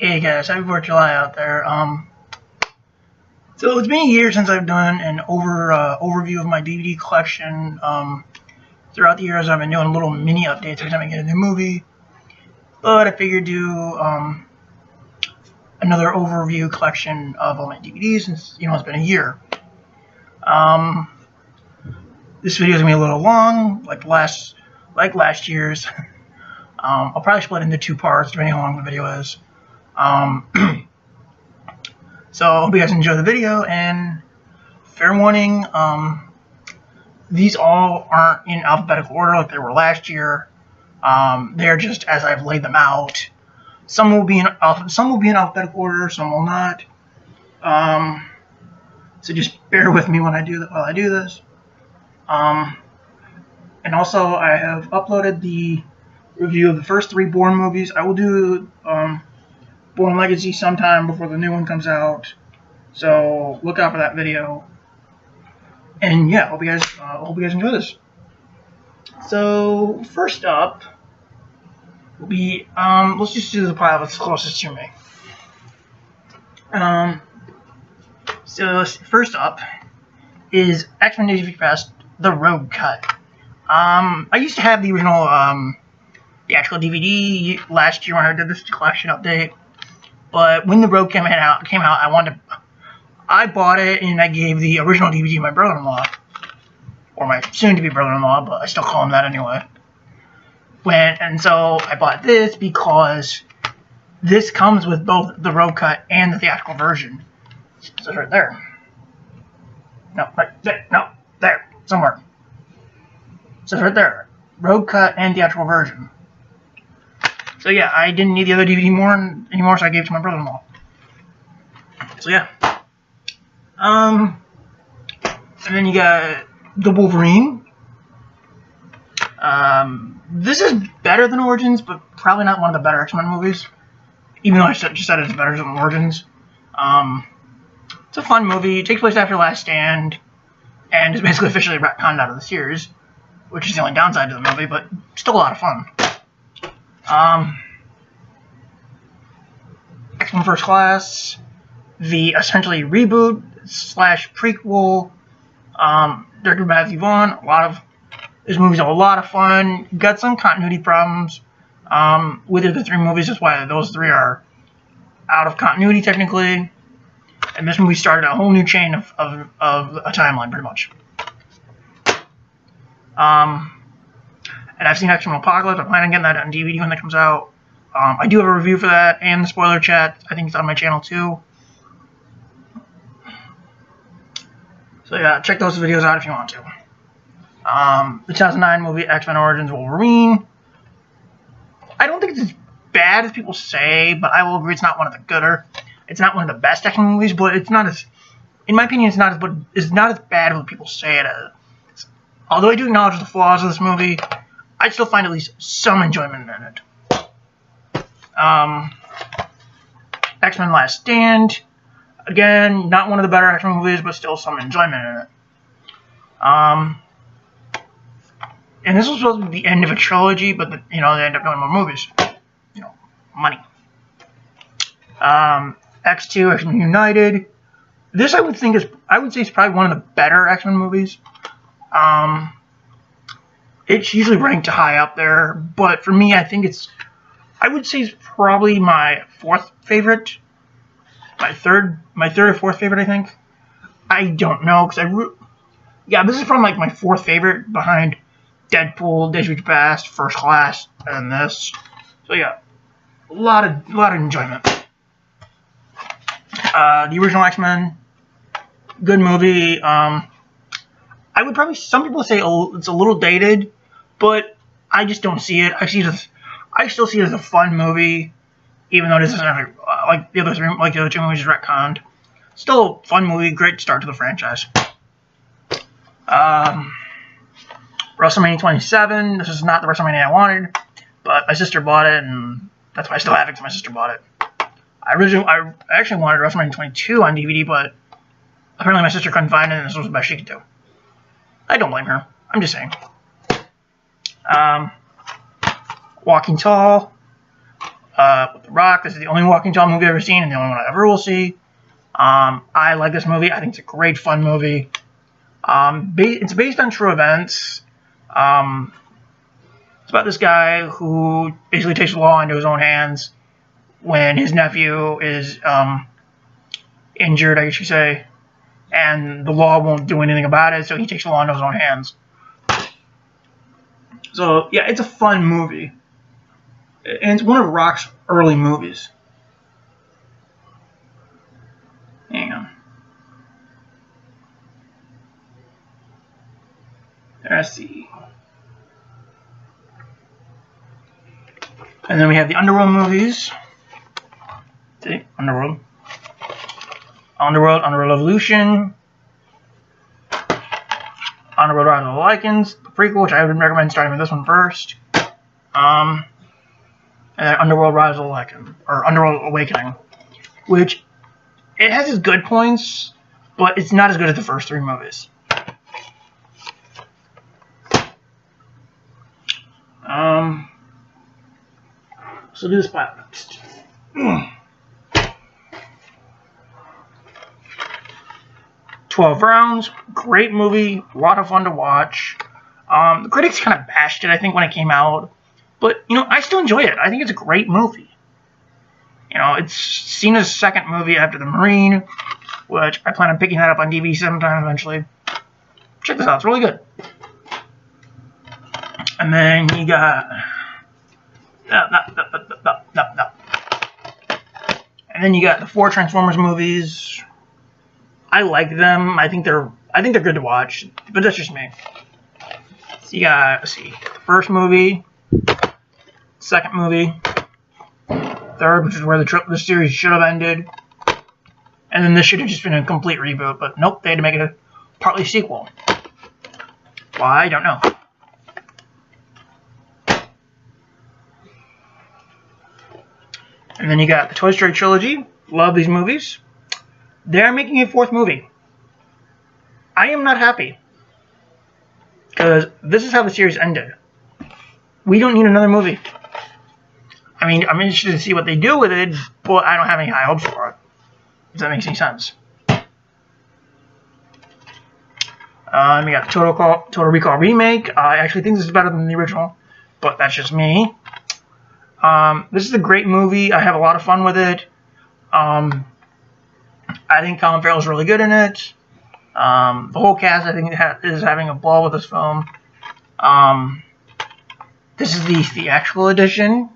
Hey guys, happy 4th of July out there. So it's been a year since I've done an overview of my DVD collection. Throughout the years, I've been doing little mini updates every time I get a new movie. But I figured do another overview collection of all my DVDs since it's been a year. This video is gonna be a little long, like last year's. I'll probably split it into 2 parts, depending on how long the video is. So I hope you guys enjoy the video, and fair warning, these all aren't in alphabetical order like they were last year. They're just as I've laid them out. Some will be in alphabetical order, some will not. So just bear with me when I do while I do this. And also I have uploaded the review of the first 3 Bourne movies. I will do Bourne Legacy sometime before the new one comes out, so look out for that video. And yeah, hope you guys enjoy this. So first up will be let's just do the pile that's closest to me. So first up is X-Men Days of Future Past: The Rogue Cut. I used to have the original theatrical DVD last year when I did this collection update. But when the Rogue came out, I bought it and I gave the original DVD to my brother-in-law, or my soon-to-be brother-in-law, but I still call him that anyway. And so I bought this because this comes with both the Rogue Cut and the theatrical version. So it's right there. No, right there. No, there, somewhere. So it's right there. Rogue Cut and theatrical version. So yeah, I didn't need the other DVD anymore, so I gave it to my brother-in-law. So yeah. And then you got the Wolverine. This is better than Origins, but probably not one of the better X-Men movies. Even though I just said it's better than Origins. It's a fun movie. It takes place after Last Stand, and is basically officially retconned out of the series, which is the only downside to the movie, but still a lot of fun. X-Men First Class, the essentially reboot / prequel, directed by Matthew Vaughn. This movie's a lot of fun. Got some continuity problems with the 3 movies. That's why those 3 are out of continuity technically. And this movie started a whole new chain of a timeline, pretty much. And I've seen X-Men Apocalypse. I plan on getting that on DVD when that comes out. I do have a review for that and the spoiler chat. I think it's on my channel too. So yeah, check those videos out if you want to. The 2009 movie X-Men Origins Wolverine. I don't think it's as bad as people say, but I will agree it's not one of the gooder. It's not one of the best X-Men movies, but it's not as, in my opinion, it's not as bad as what people say it is. Although I do acknowledge the flaws of this movie, I still find at least some enjoyment in it. X-Men Last Stand. Again, not one of the better X-Men movies, but still some enjoyment in it. And this was supposed to be the end of a trilogy, but they end up doing more movies. Money. X2, X-Men United. This I would say is probably one of the better X-Men movies. It's usually ranked high up there, but for me, I would say it's probably my 4th favorite. My third or 4th favorite, I think. I don't know, because this is probably like my 4th favorite behind Deadpool, Days of Future Past, First Class, and this. So yeah, a lot of enjoyment. The original X-Men, good movie. I would probably, some people say it's a little dated, but I just don't see it. I still see it as a fun movie, even though it isn't like the other 2 movies retconned. Still a fun movie, great start to the franchise. WrestleMania 27. This is not the WrestleMania I wanted, but my sister bought it, and that's why I still have it, because my sister bought it. I actually wanted WrestleMania 22 on DVD, but apparently my sister couldn't find it, and this was the best she could do. I don't blame her. I'm just saying. Walking Tall. with The Rock. This is the only walking tall movie I've ever seen, and the only one I ever will see. I like this movie. I think it's a great, fun movie. It's based on true events. It's about this guy who basically takes the law into his own hands when his nephew is injured, I guess you say, and the law won't do anything about it, so he takes the law into his own hands. So, yeah, it's a fun movie. And it's one of Rock's early movies. Hang on. Let's see. And then we have the Underworld movies. See? Underworld, Underworld Evolution, Underworld Rise of the Lycans, the prequel, which I would recommend starting with this one first. And then Underworld Rise of the Lycan, or Underworld Awakening, which it has its good points, but it's not as good as the first 3 movies. So do the spot next. 12 Rounds, great movie, a lot of fun to watch. The critics kind of bashed it, I think, when it came out, but you know, I still enjoy it. I think it's a great movie. You know, it's seen as a second movie after The Marine, which I plan on picking that up on DVD sometime eventually. Check this out; it's really good. And then you got and then you got the 4 Transformers movies. I like them. I think they're good to watch, but that's just me. So you got, let's see, first movie, second movie, third, which is where the series should have ended, and then this should have just been a complete reboot. But nope, they had to make it a partly sequel. Why? I don't know. And then you got the Toy Story trilogy. Love these movies. They're making a 4th movie. I am not happy, because this is how the series ended. We don't need another movie. I mean, I'm interested to see what they do with it, but I don't have any high hopes for it, if that makes any sense. We got the Total Recall remake. I actually think this is better than the original, but that's just me. This is a great movie. I have a lot of fun with it. I think Colin Farrell is really good in it. The whole cast, I think, is having a ball with this film. This is the theatrical edition.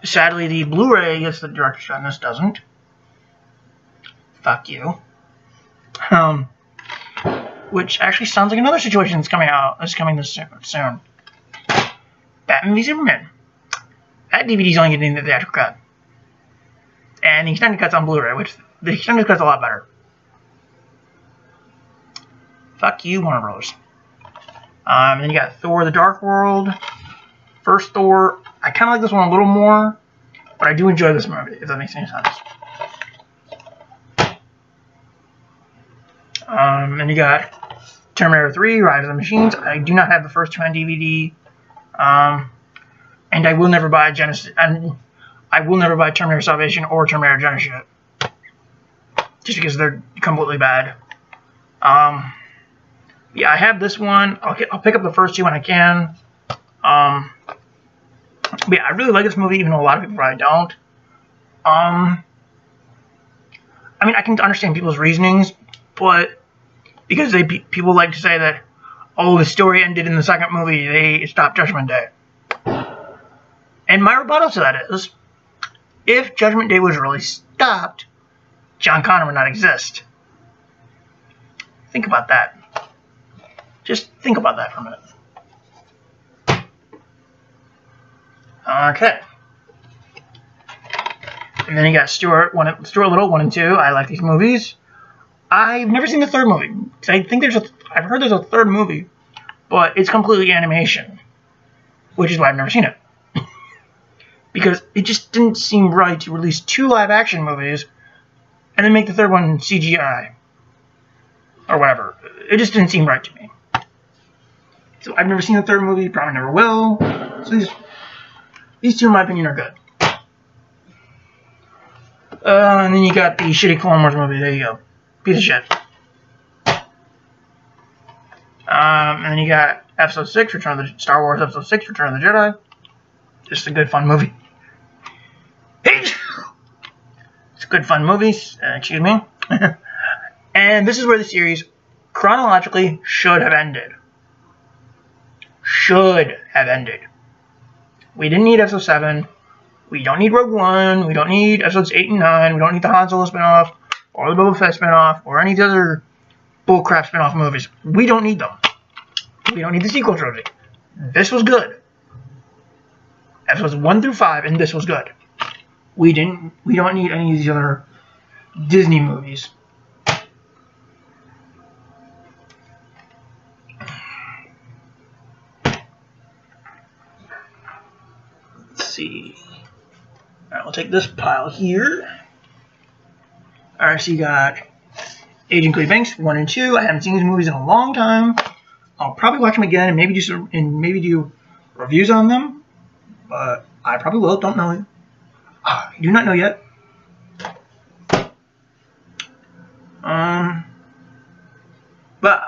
Sadly, the Blu-ray gets the director's cut, and this doesn't. Fuck you. Which actually sounds like another situation that's coming out. That's coming this soon. Batman v Superman. That DVD's only getting the theatrical cut. And the extended cut's on Blu-ray, which the extended cut's a lot better. Fuck you, Warner Bros. Then you got Thor: The Dark World. First Thor. I kind of like this one a little more, but I do enjoy this movie, if that makes any sense. Then you got Terminator 3: Rise of the Machines. I do not have the first 2 on DVD. And I will never buy Genesis. And I will never buy Terminator Salvation or Terminator Genesis, just because they're completely bad. Yeah, I have this one. I'll pick up the first 2 when I can. But yeah, I really like this movie, even though a lot of people probably don't. I mean, I can understand people's reasonings, but because people like to say that, oh, the story ended in the second movie, they stopped Judgment Day. And my rebuttal to that is, if Judgment Day was really stopped, John Connor would not exist. Think about that. Just think about that for a minute. Okay. And then you got Stuart Little 1 and 2. I like these movies. I've never seen the third movie. I've heard there's a third movie, but it's completely animation, which is why I've never seen it. Because it just didn't seem right to release 2 live-action movies and then make the third one CGI. Or whatever. It just didn't seem right to me. So I've never seen the third movie, probably never will. So These two, in my opinion, are good. And then you got the shitty Clone Wars movie. There you go. Piece of shit. And then you got Episode 6, Return of the Star Wars Episode 6, Return of the Jedi. Just a good, fun movie. It's a good, fun movie. Excuse me. And this is where the series chronologically should have ended. Should have ended. We didn't need Episode 7. We don't need Rogue One. We don't need Episodes 8 and 9. We don't need the Han Solo spinoff, or the Boba Fett spinoff, or any of the other bullcrap spinoff movies. We don't need them. We don't need the sequel trilogy. This was good. Episodes 1 through 5, and this was good. We don't need any of these other Disney movies. Let's see. Alright, we'll take this pile here. Alright, so you got Agent Cody Banks 1 and 2. I haven't seen these movies in a long time. I'll probably watch them again and maybe do reviews on them. But I probably will. Don't know. I do not know yet. But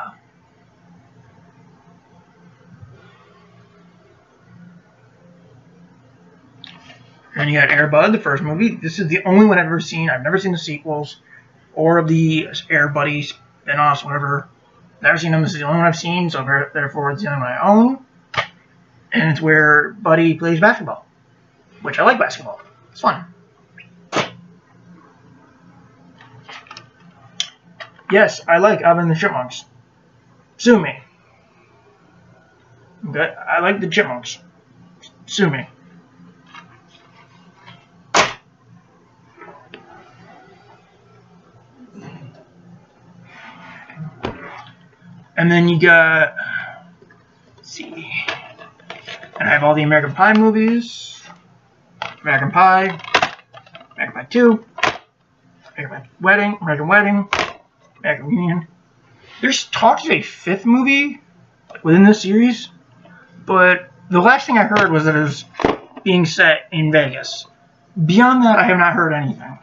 then you got Air Bud, the first movie. This is the only one I've ever seen. I've never seen the sequels or the Air Buddy spin-offs, whatever. Never seen them. This is the only one I've seen, so therefore it's the only one I own. And it's where Buddy plays basketball, which I like basketball. It's fun. Yes, I like Alvin and the Chipmunks. Sue me. Okay, I like the Chipmunks. Sue me. And then you got, let's see, and I have all the American Pie movies. American Pie 2, American Wedding, American Reunion. There's talks of a 5th movie within this series, but the last thing I heard was that it was being set in Vegas. Beyond that, I have not heard anything.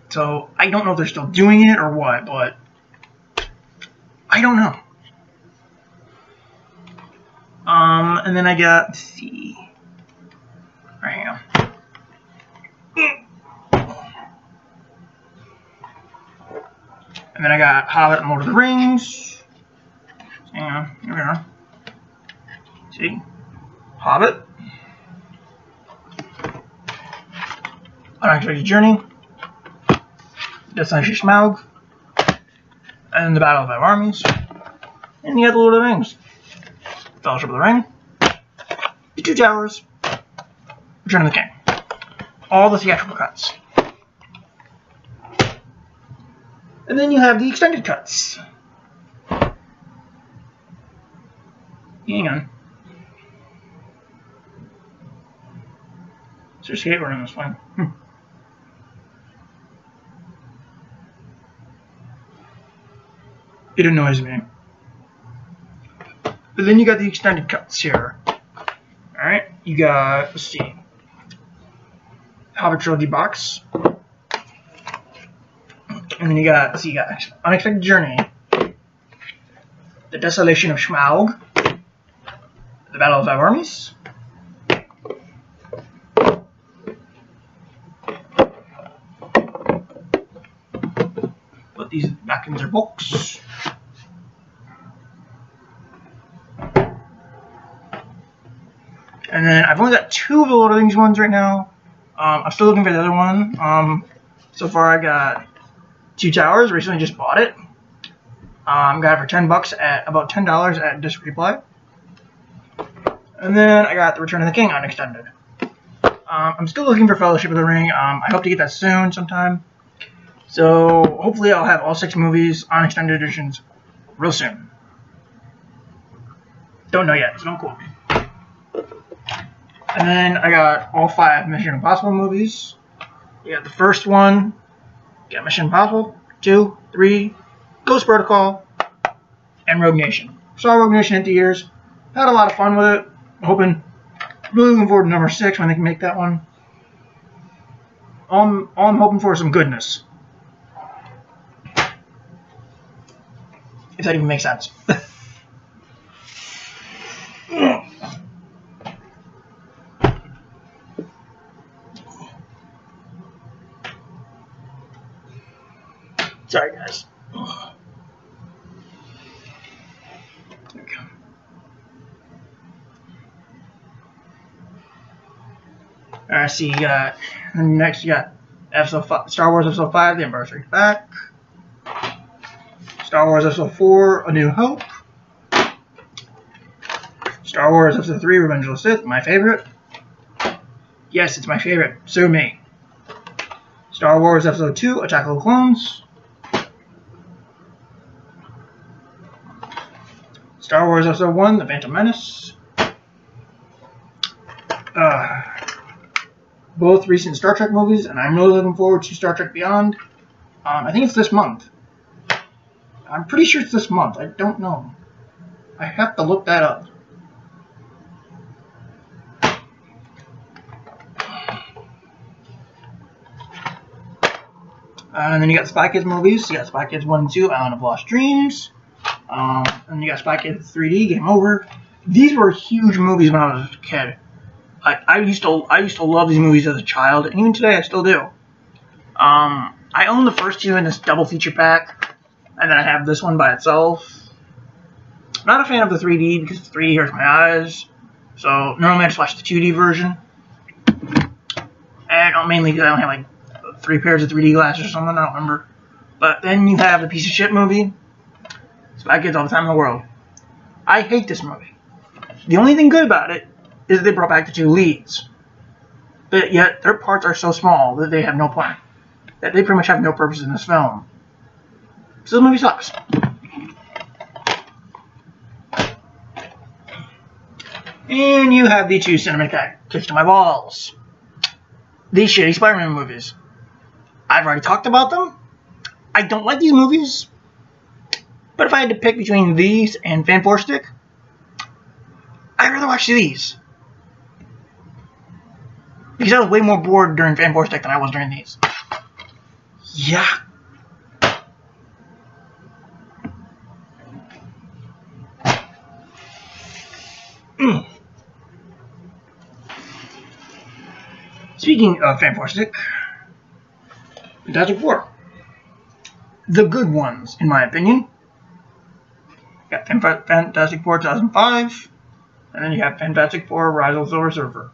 So, I don't know if they're still doing it or what, but I don't know. And then I got, let's see, right here. And then I got Hobbit and Lord of the Rings. Hang on, here we are. See? Hobbit. Unexpected Journey. Destination Smaug. And then the Battle of the Five Armies. And you got the Lord of the Rings. Fellowship of the Ring. The Two Towers. Return of the King. All the theatrical cuts. And then you have the extended cuts. Hang on. Is there a skateboard in this one? It annoys me. But then you got the extended cuts here. Alright, you got, let's see, Hobbit Trilogy box. And then you got, let's see, you got Unexpected Journey, The Desolation of Smaug, The Battle of Five Armies, but these back in their books. And then I've only got 2 of the Lord of the Rings ones right now. I'm still looking for the other one. So far I got Two Towers. Recently just bought it. Got it for $10 at about $10 at Disc Reply. And then I got The Return of the King unextended. I'm still looking for Fellowship of the Ring. I hope to get that soon sometime. So hopefully I'll have all 6 movies on extended editions real soon. Don't know yet, so don't quote me. And then I got all 5 Mission Impossible movies. You got the first one. You got Mission Impossible 2, 3, Ghost Protocol, and Rogue Nation. Saw Rogue Nation in theaters. Had a lot of fun with it. I'm hoping Really looking forward to number 6 when they can make that one. All I'm hoping for is some goodness. If that even makes sense. Sorry, guys. There we go. Alright, so you got, and next you got Star Wars Episode 5, The Empire Strikes Back. Star Wars Episode 4, A New Hope. Star Wars Episode 3, Revenge of the Sith, my favorite. Yes, it's my favorite. Sue me. Star Wars Episode 2, Attack of the Clones. Star Wars Episode 1, The Phantom Menace. Both recent Star Trek movies, and I'm really looking forward to Star Trek Beyond. I think it's this month. I'm pretty sure it's this month. I don't know. I have to look that up. And then you got Spy Kids movies. You got Spy Kids 1 and 2, Island of Lost Dreams. And you got Spy Kids 3D, Game Over. These were huge movies when I was a kid. I used to love these movies as a child, and even today I still do. I own the first 2 in this double feature pack, and then I have this one by itself. I'm not a fan of the 3D because 3D hurts my eyes, so normally I just watch the 2D version. And mainly because I don't have like 3 pairs of 3D glasses or something, I don't remember. But then you have the piece of shit movie, Spy Kids All the Time in the World. I hate this movie. The only thing good about it is they brought back the 2 leads. But yet, their parts are so small that they have no point. That they pretty much have no purpose in this film. So the movie sucks. And you have the 2 cinematic kicks to my balls. These shitty Spider-Man movies. I've already talked about them. I don't like these movies. But if I had to pick between these and Fan 4 Stick, I'd rather watch these. Because I was way more bored during Fan 4 Stick than I was during these. Yeah. Speaking of Fan 4 Stick, Fantastic Four. The good ones, in my opinion. You got Fantastic Four 2005, and then you have Fantastic Four Rise of the Silver Surfer.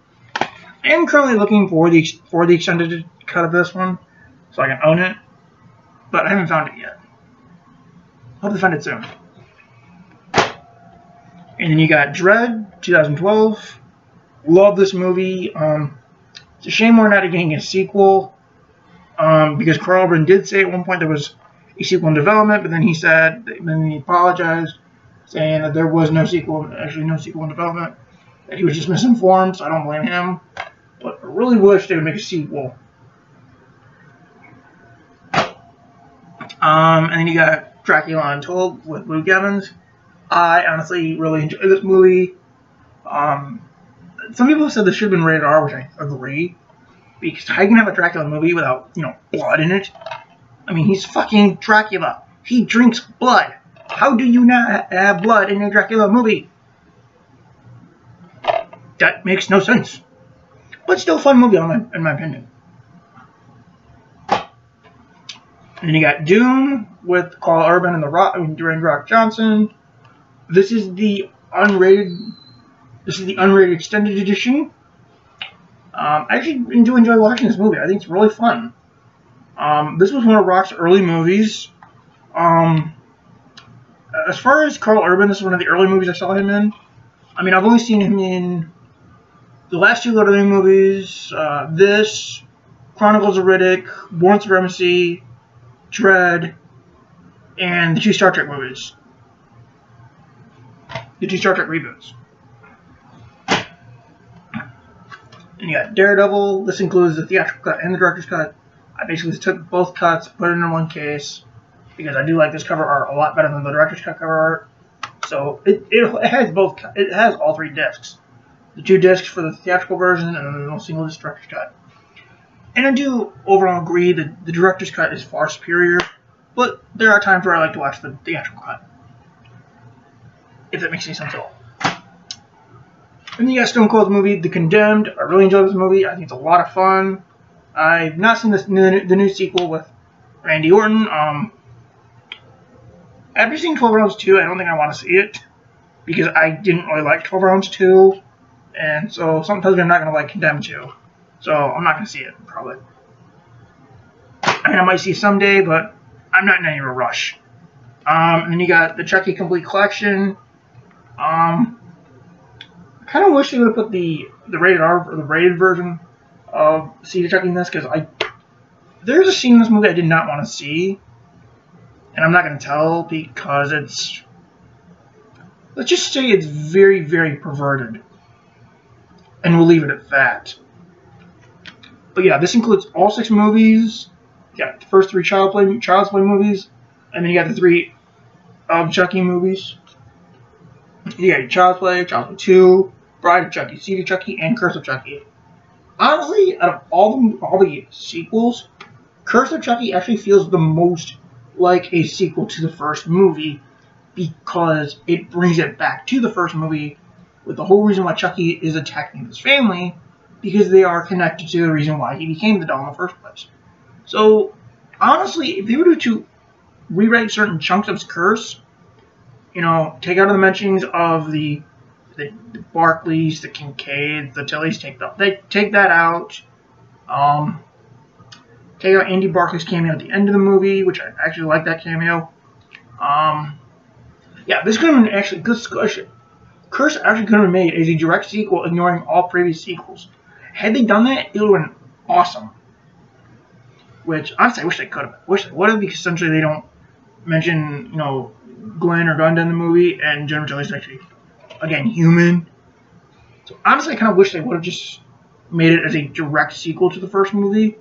I am currently looking for the extended cut of this one, so I can own it, but I haven't found it yet. Hope to find it soon. And then you got Dredd 2012. Love this movie. It's a shame we're not getting a sequel, because Carl Urban did say at one point there was a sequel in development, but then he apologized, saying that there was no sequel, actually no sequel in development, that he was just misinformed, so I don't blame him. But I really wish they would make a sequel. And then you got Dracula Untold with Luke Evans. I honestly really enjoy this movie. Some people have said this should have been rated R, which I agree. Because how you can have a Dracula movie without, blood in it? I mean, he's fucking Dracula. He drinks blood. How do you not have blood in a Dracula movie? That makes no sense. But still a fun movie, in my opinion. And then you got Doom with Carl Urban and Dwayne Rock Johnson. This is the unrated extended edition. I actually do enjoy watching this movie. I think it's really fun. This was one of Rock's early movies. As far as Carl Urban, this is one of the early movies I saw him in. I mean, I've only seen him in the last 2 Lord of the Rings movies, this, Chronicles of Riddick, Bourne Supremacy, Dredd, and the 2 Star Trek movies. The 2 Star Trek reboots. And you got Daredevil. This includes the theatrical cut and the director's cut. I basically took both cuts, put it in one case, because I do like this cover art a lot better than the director's cut cover art. So it has both. It has all 3 discs. the 2 discs for the theatrical version, and then a single disc director's cut. And I do overall agree that the director's cut is far superior, but there are times where I like to watch the theatrical cut. If that makes any sense at all. And then you got Stone Cold's movie, The Condemned. I really enjoyed this movie. I think it's a lot of fun. I've not seen the new sequel with Randy Orton. After seeing 12 Rounds 2, I don't think I want to see it, because I didn't really like 12 Rounds 2, and so sometimes I'm not going to like Condemned 2. So I'm not going to see it, probably. I mean, I might see it someday, but I'm not in any rush. And then you got the Chucky Complete Collection. I kind of wish they would have put the rated R or the rated version of Seed of Chucky in this, because there's a scene in this movie I did not want to see, and I'm not going to tell because it's, let's just say it's very, very perverted, and we'll leave it at that. But yeah, this includes all 6 movies. You got the first 3 Child's Play movies, and then you got the 3 Chucky movies. You got your Child's Play 2, Bride of Chucky, Seed of Chucky, and Curse of Chucky. Honestly, out of all the sequels, Curse of Chucky actually feels the most like a sequel to the first movie, because it brings it back to the first movie with the whole reason why Chucky is attacking his family, because they are connected to the reason why he became the doll in the first place. So, honestly, if they were to rewrite certain chunks of his curse, you know, take out the mentions of the Barclays, the Kincaids, the Tillys, take that out. Take out Andy Barclay's cameo at the end of the movie, which I actually like that cameo. Yeah, this could have been actually good discussion. Curse actually could have been made as a direct sequel, ignoring all previous sequels. Had they done that, it would have been awesome. Which, honestly, I wish they could have. Wish they would have, because essentially they don't mention, you know, Glenn or Glenda in the movie, and Jennifer Tilly's actually, again, human. So, honestly, I kind of wish they would have just made it as a direct sequel to the first movie.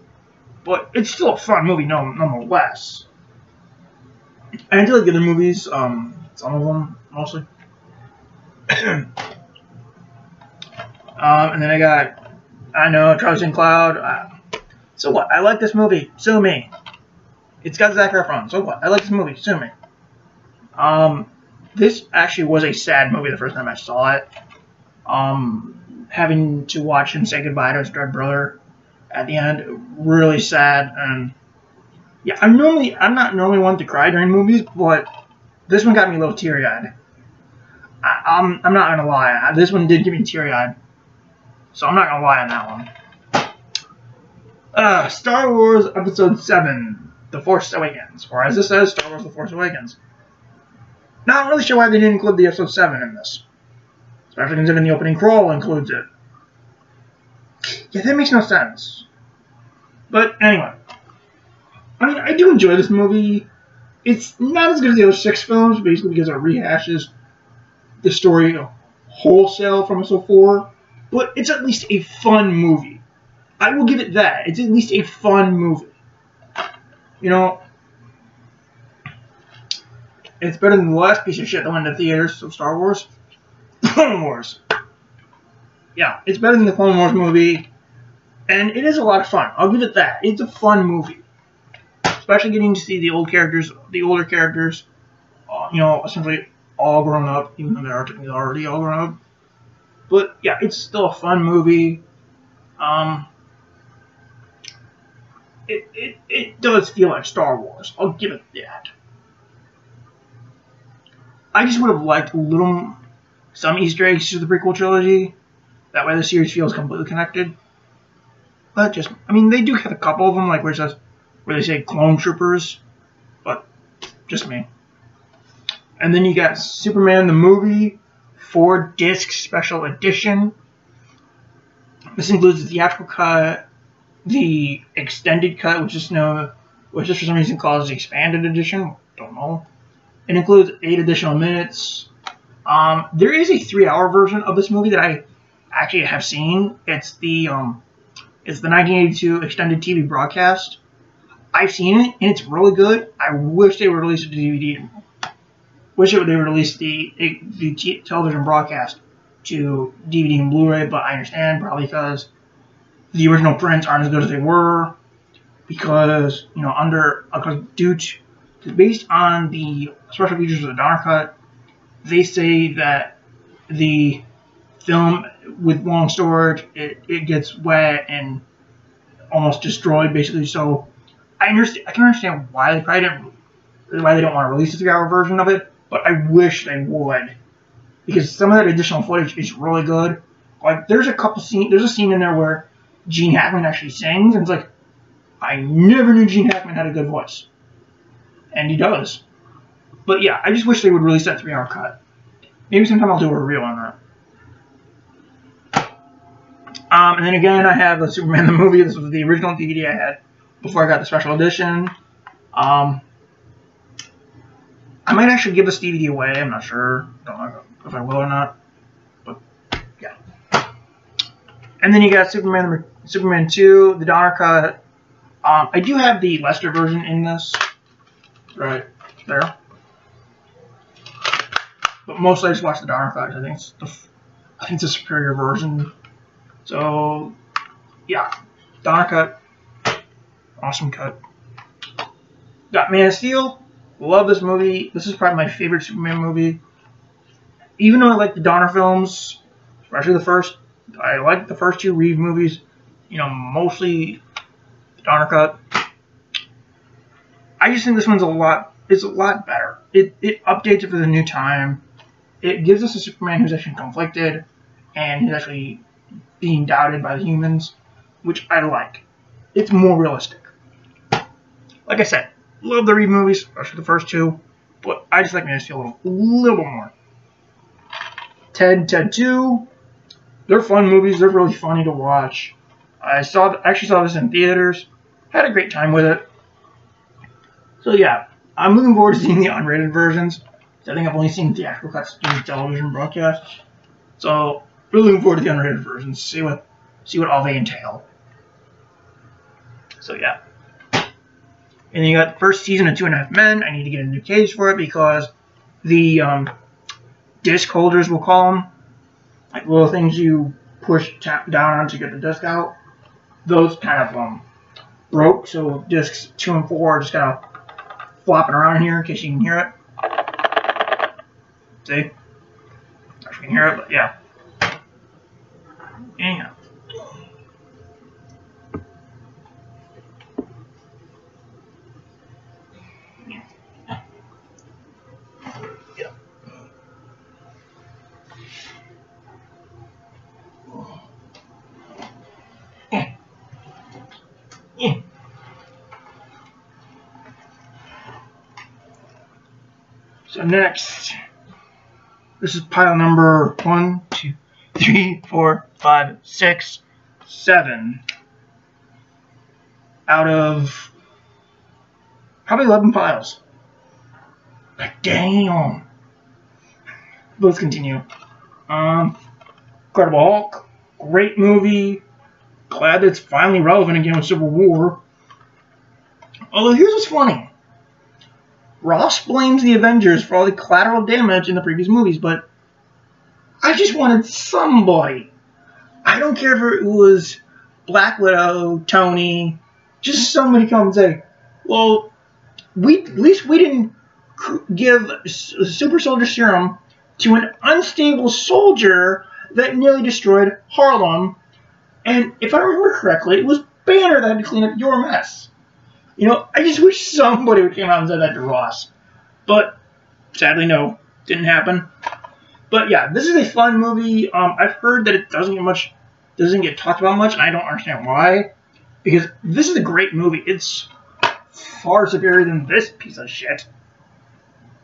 But it's still a fun movie, nonetheless. And I do like the other movies, some of them, mostly. And then I know, Travis and Cloud. So what? I like this movie. Sue me. It's got Zac Efron. So what? I like this movie. Sue me. This actually was a sad movie the first time I saw it. Having to watch him say goodbye to his dead brother at the end, really sad. And yeah, I'm not normally one to cry during movies, but this one got me a little teary-eyed. I'm not gonna lie. This one did get me teary-eyed, so I'm not gonna lie on that one. Star Wars Episode 7, The Force Awakens, or as it says, Star Wars The Force Awakens. Not really sure why they didn't include the Episode 7 in this, especially considering the opening crawl includes it. Yeah, that makes no sense. But anyway, I mean, I do enjoy this movie. It's not as good as the other 6 films, basically because it rehashes the story wholesale from Episode 4, but it's at least a fun movie. I will give it that. It's at least a fun movie. You know, it's better than the last piece of shit that went to theaters of Star Wars. Clone Wars. Yeah, it's better than the Clone Wars movie, and it is a lot of fun. I'll give it that. It's a fun movie. Especially getting to see the older characters, you know, essentially all grown up, even though they're technically already all grown up. But yeah, it's still a fun movie. It does feel like Star Wars. I'll give it that. I just would have liked some Easter eggs to the prequel trilogy. That way the series feels completely connected. But just, I mean, they do have a couple of them, like where they say clone troopers, but just me. And then you got Superman the movie, 4-disc special edition. This includes the theatrical cut, the extended cut, which is for some reason called the expanded edition. Don't know. It includes 8 additional minutes. There is a 3-hour version of this movie that I actually have seen. It's the 1982 extended TV broadcast. I've seen it, and it's really good. I wish they would release it to DVD. Wish they would release the television broadcast to DVD and Blu-ray, but I understand probably because the original prints aren't as good as they were, because based on the special features of the Donner cut, they say that the film with long storage it gets wet and almost destroyed basically. So I can understand why they don't want to release a 3-hour version of it, but I wish they would, because some of that additional footage is really good. Like there's a scene in there where Gene Hackman actually sings, and it's like, I never knew Gene Hackman had a good voice, and he does. But yeah, I just wish they would release that 3-hour cut. Maybe sometime I'll do a review on that. And then again, I have the Superman the movie. This was the original DVD I had before I got the special edition. I might actually give this DVD away. I'm not sure. Don't know if I will or not. But yeah. And then you got Superman 2, the Donner cut. I do have the Lester version in this, right there. But mostly I just watch the Donner cut. I think it's a superior version. So yeah, Donner cut, awesome cut. Got Man of Steel. Love this movie. This is probably my favorite Superman movie. Even though I like the Donner films, especially the first, I like the first 2 Reeve movies. Mostly the Donner cut. I just think this one's a lot better. It updates it for the new time. It gives us a Superman who's actually conflicted and who's actually being doubted by the humans, which I like. It's more realistic. Like I said, love the Reeve movies, especially the first 2, but I just like Man of Steel a little bit more. Ted 2, they're fun movies. They're really funny to watch. I actually saw this in theaters. Had a great time with it. So yeah, I'm looking forward to seeing the unrated versions. I think I've only seen theatrical cuts during television broadcasts. So really looking forward to the unrated versions. See what all they entail. So yeah. And then you got the first season of 2.5 Men. I need to get a new case for it because the disc holders, we'll call them, like little things you push down on to get the disc out, those kind of broke. So discs 2 and 4 are just kind of flopping around here in case you can hear it. See? Not sure you can hear it, but yeah. Anyhow. So next, this is pile number 1, 2, 3, 4, 5, 6, 7 out of probably 11 piles. Like, damn. Let's continue. Incredible Hulk, great movie. Glad that it's finally relevant again with Civil War. Although here's what's funny. Ross blames the Avengers for all the collateral damage in the previous movies, but I just wanted somebody. I don't care if it was Black Widow, Tony, just somebody come and say, well, at least we didn't give super soldier serum to an unstable soldier that nearly destroyed Harlem. And if I remember correctly, it was Banner that had to clean up your mess. I just wish somebody would came out and said that to Ross. But sadly, no, didn't happen. But yeah, this is a fun movie. I've heard that it doesn't get talked about much, and I don't understand why. Because this is a great movie. It's far superior than this piece of shit.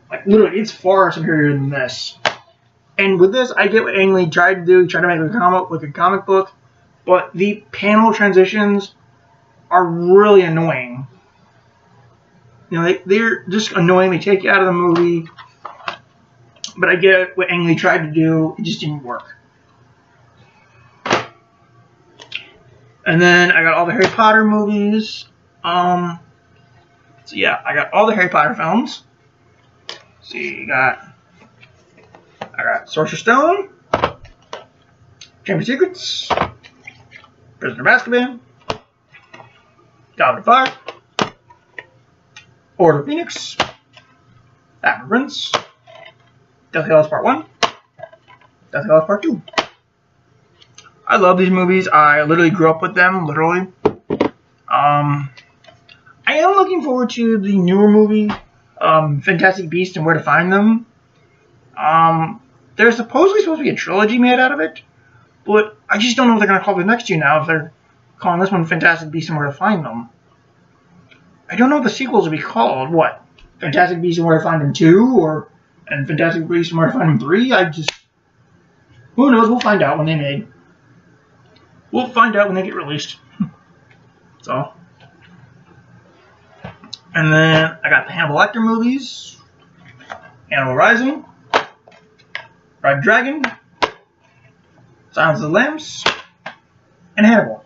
Like literally, it's far superior than this. And with this, I get what Ang Lee tried to do. He tried to make a comic book, but the panel transitions are really annoying. They're just annoying. They take you out of the movie. But I get what Ang Lee tried to do. It just didn't work. And then I got all the Harry Potter movies. So yeah, I got all the Harry Potter films. See, I got Sorcerer's Stone, Chamber of Secrets, Prisoner of Azkaban, Goblet of Fire, Order of Phoenix, Half-Blood Prince, Deathly Hallows Part 1, Deathly Hallows Part 2. I love these movies. I literally grew up with them, literally. I am looking forward to the newer movie, Fantastic Beasts and Where to Find Them. There's supposedly supposed to be a trilogy made out of it, but I just don't know what they're going to call the next two now, if they're calling this one Fantastic Beasts and Where to Find Them. I don't know what the sequels will be called. What? Fantastic Beasts and Where to Find Them 2? And Fantastic Beasts and Where to Find Them 3? Who knows? We'll find out when they made. We'll find out when they get released. So. And then I got the Hannibal Lecter movies. Hannibal Rising. Red Dragon. Silence of the Lambs. And Hannibal.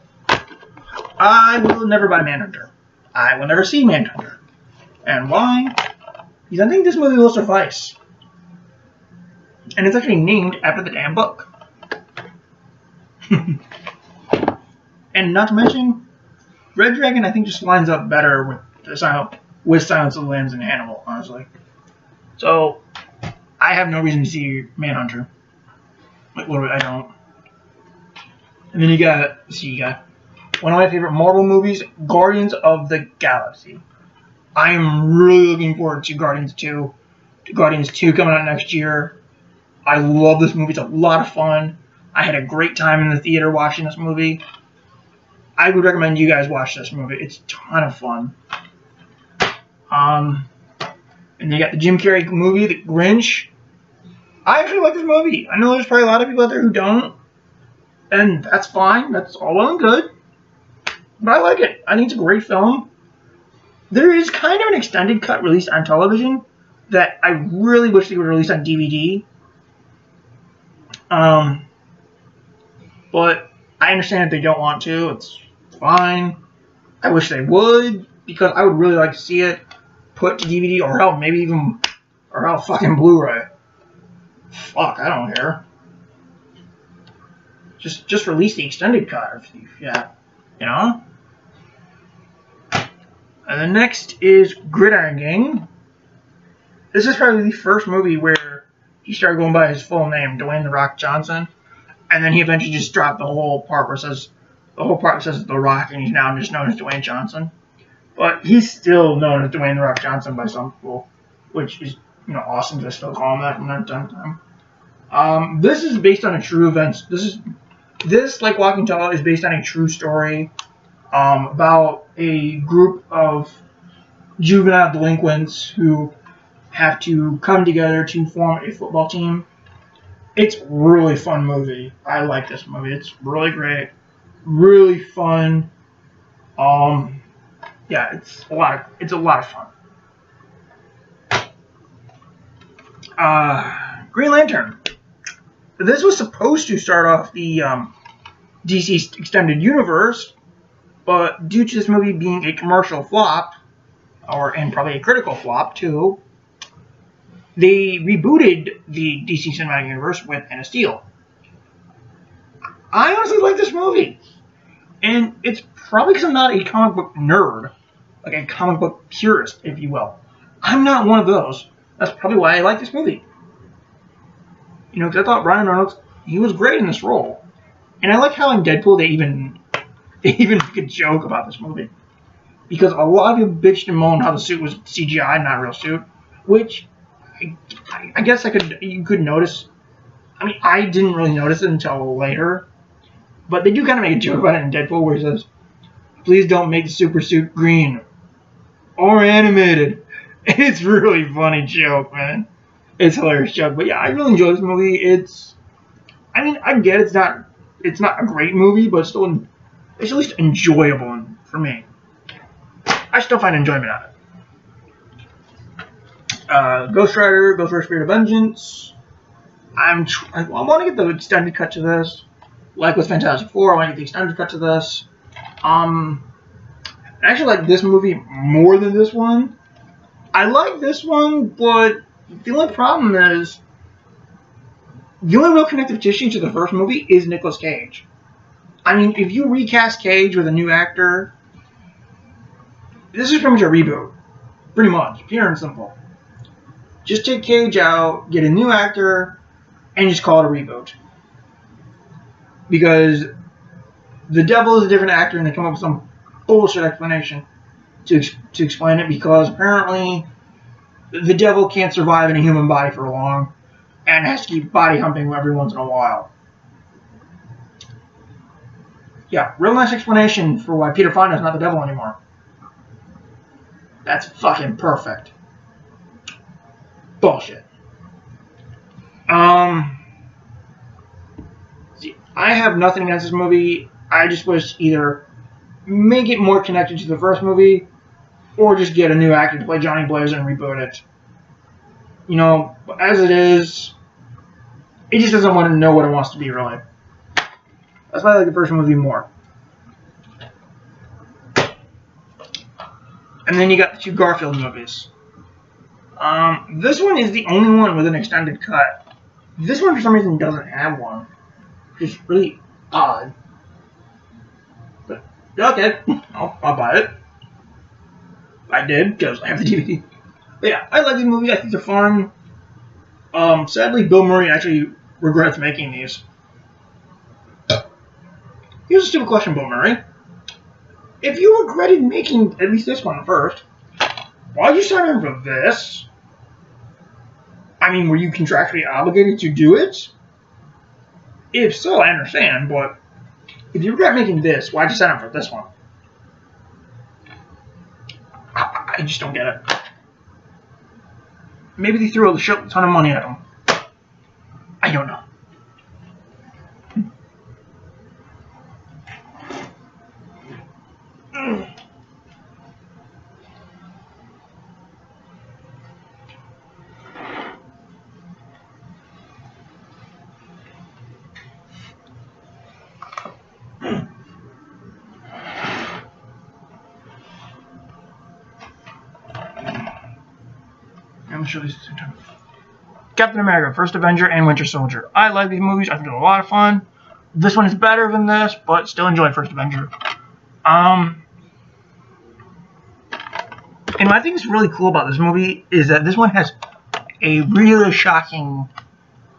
I will never buy Manhunter. I will never see Manhunter. And why? Because I think this movie will suffice. And it's actually named after the damn book. And not to mention, Red Dragon I think just lines up better with Silence of the Lambs and Hannibal, honestly. So, I have no reason to see Manhunter. Like, literally, I don't. And then you got one of my favorite Marvel movies, Guardians of the Galaxy. I am really looking forward to Guardians 2. Guardians 2 coming out next year. I love this movie. It's a lot of fun. I had a great time in the theater watching this movie. I would recommend you guys watch this movie. It's a ton of fun. And then you got the Jim Carrey movie, The Grinch. I actually like this movie. I know there's probably a lot of people out there who don't. And that's fine. That's all well and good. But I like it. I think it's a great film. There is kind of an extended cut released on television that I really wish they would release on DVD. But I understand if they don't want to. It's fine. I wish they would, because I would really like to see it put to DVD, or hell, maybe even, or hell, fucking Blu-ray. Fuck, I don't care. Just release the extended cut, yeah, you know. And the next is Gridiron Gang. This is probably the first movie where he started going by his full name, Dwayne "The Rock" Johnson, and then he eventually just dropped the whole part where it says The Rock, and he's now just known as Dwayne Johnson. But he's still known as Dwayne "The Rock" Johnson by some people, which is, you know, awesome to still call him that from time to time. This is based on a true event. This, like Walking Tall, is based on a true story about a group of juvenile delinquents who have to come together to form a football team. It's a really fun movie. I like this movie. It's really great. Really fun. Yeah, it's a lot of fun. Green Lantern. This was supposed to start off the DC Extended Universe, but due to this movie being a commercial flop, and probably a critical flop too, they rebooted the DC Cinematic Universe with Man of Steel. I honestly like this movie, and it's probably because I'm not a comic book nerd, like a comic book purist, if you will. I'm not one of those. That's probably why I like this movie. You know, because I thought Ryan Reynolds, he was great in this role. And I like how in Deadpool they even make a joke about this movie. Because a lot of people bitched and moaned how the suit was CGI, not a real suit. Which, I guess you could notice. I mean, I didn't really notice it until later. But they do kind of make a joke about it in Deadpool where he says, "Please don't make the super suit green. Or animated." It's a really funny joke, man. It's a hilarious joke. But yeah, I really enjoy this movie. I mean, I get it's not a great movie, but it's at least enjoyable for me. I still find enjoyment out of it. Ghost Rider Spirit of Vengeance. I want to get the extended cut to this. Like with Fantastic Four, I want to get the extended cut to this. I actually like this movie more than this one. I like this one, but the only problem is the only real connective tissue to the first movie is Nicolas Cage. I mean, if you recast Cage with a new actor, this is pretty much a reboot. Pretty much. Pure and simple. Just take Cage out, get a new actor, and just call it a reboot. Because the devil is a different actor, and they come up with some bullshit explanation to explain it, because apparently the devil can't survive in a human body for long and has to keep body humping every once in a while. Yeah, real nice explanation for why Peter Fonda's not the devil anymore. That's fucking perfect. Bullshit. See, I have nothing against this movie. I just wish either make it more connected to the first movie, or just get a new actor to play Johnny Blaze and reboot it. You know, as it is, it just doesn't want to know what it wants to be, really. That's why I like the first movie more. And then you got the two Garfield movies. This one is the only one with an extended cut. This one, for some reason, doesn't have one. Which is really odd. But, okay, I'll buy it. I did, because I have the DVD. But yeah, I like these movies. I think they're fun. Sadly, Bill Murray actually regrets making these. Here's a stupid question, Bill Murray. If you regretted making at least this one first, why'd you sign on for this? I mean, were you contractually obligated to do it? If so, I understand, but if you regret making this, why'd you sign up for this one? I just don't get it. Maybe they threw a shit ton of money at him. I don't know. I'm sure these two times. Captain America, First Avenger, and Winter Soldier. I like these movies. I think they're a lot of fun. This one is better than this, but still enjoy First Avenger. And what I think is really cool about this movie is that this one has a really shocking,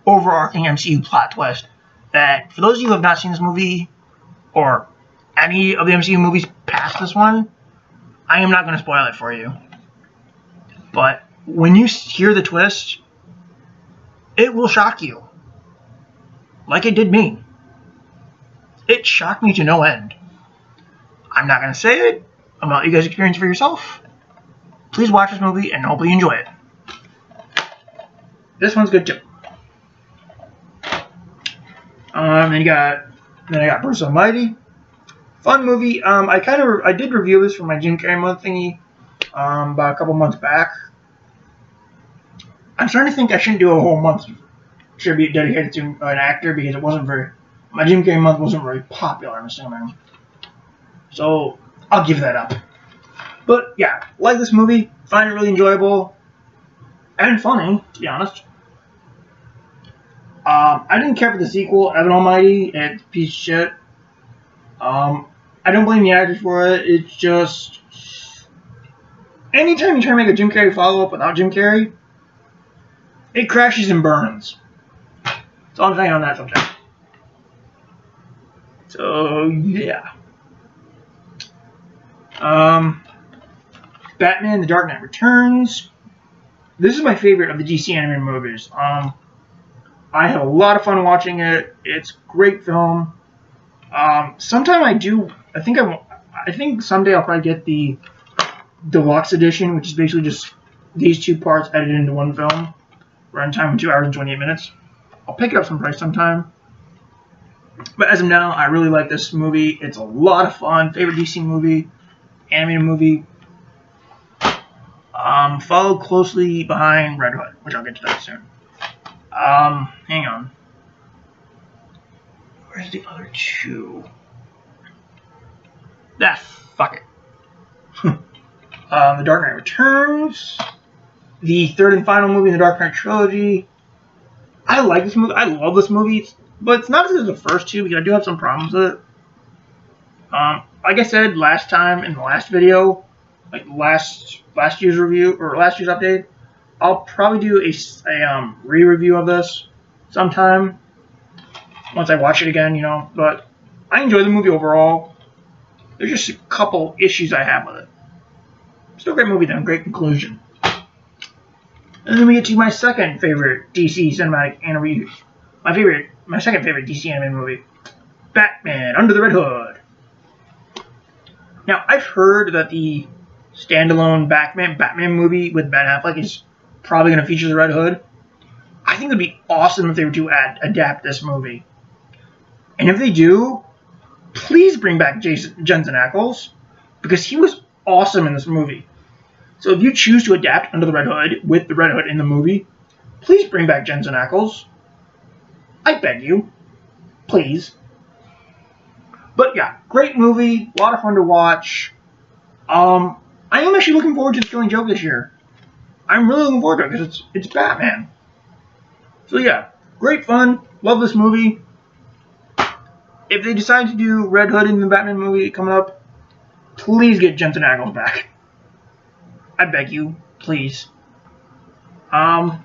overarching MCU plot twist that, for those of you who have not seen this movie, or any of the MCU movies past this one, I am not going to spoil it for you. But when you hear the twist, it will shock you. Like it did me. It shocked me to no end. I'm not going to say it. I'm going to let you guys experience it for yourself. Please watch this movie and hopefully you enjoy it. This one's good too. Then I got Bruce Almighty. Fun movie. I did review this for my Jim Carrey month thingy about a couple months back. I'm starting to think I shouldn't do a whole month should be dedicated to an actor, because it wasn't very, my Jim Carrey month wasn't very popular, I'm assuming. So I'll give that up. But yeah, like this movie, find it really enjoyable and funny, to be honest. I didn't care for the sequel, Evan Almighty. It's a piece of shit. I don't blame the actors for it. It's just, anytime you try to make a Jim Carrey follow-up without Jim Carrey, it crashes and burns. That's all I'm saying on that subject. So, yeah. Batman: The Dark Knight Returns. This is my favorite of the DC animated movies. I had a lot of fun watching it. It's a great film. Sometime I think someday I'll probably get the deluxe edition, which is basically just these two parts edited into one film. Runtime 2 hours and 28 minutes. I'll pick it up sometime. But as of now, I really like this movie. It's a lot of fun. Favorite DC movie, animated movie. Followed closely behind Red Hood, which I'll get to that soon. Hang on. Where's the other two? Fuck it. The Dark Knight Returns. The third and final movie in the Dark Knight trilogy. I like this movie. I love this movie, but it's not as good as the first two because I do have some problems with it. Like I said last time in the last video, like last year's review or last year's update, I'll probably do a re-review of this sometime once I watch it again, you know. But I enjoy the movie overall. There's just a couple issues I have with it. Still a great movie though, great conclusion. And then we get to my second favorite DC cinematic animated, my second favorite DC animated movie, Batman Under the Red Hood. Now I've heard that the standalone Batman movie with Ben Affleck is probably going to feature the Red Hood. I think it would be awesome if they were to adapt this movie. And if they do, please bring back Jensen Ackles, because he was awesome in this movie. So if you choose to adapt Under the Red Hood with the Red Hood in the movie, please bring back Jensen Ackles. I beg you. Please. But yeah, great movie. A lot of fun to watch. I am actually looking forward to The Killing Joke this year. I'm really looking forward to it because it's Batman. So yeah, great fun. Love this movie. If they decide to do Red Hood in the Batman movie coming up, please get Jensen Ackles back. I beg you, please. So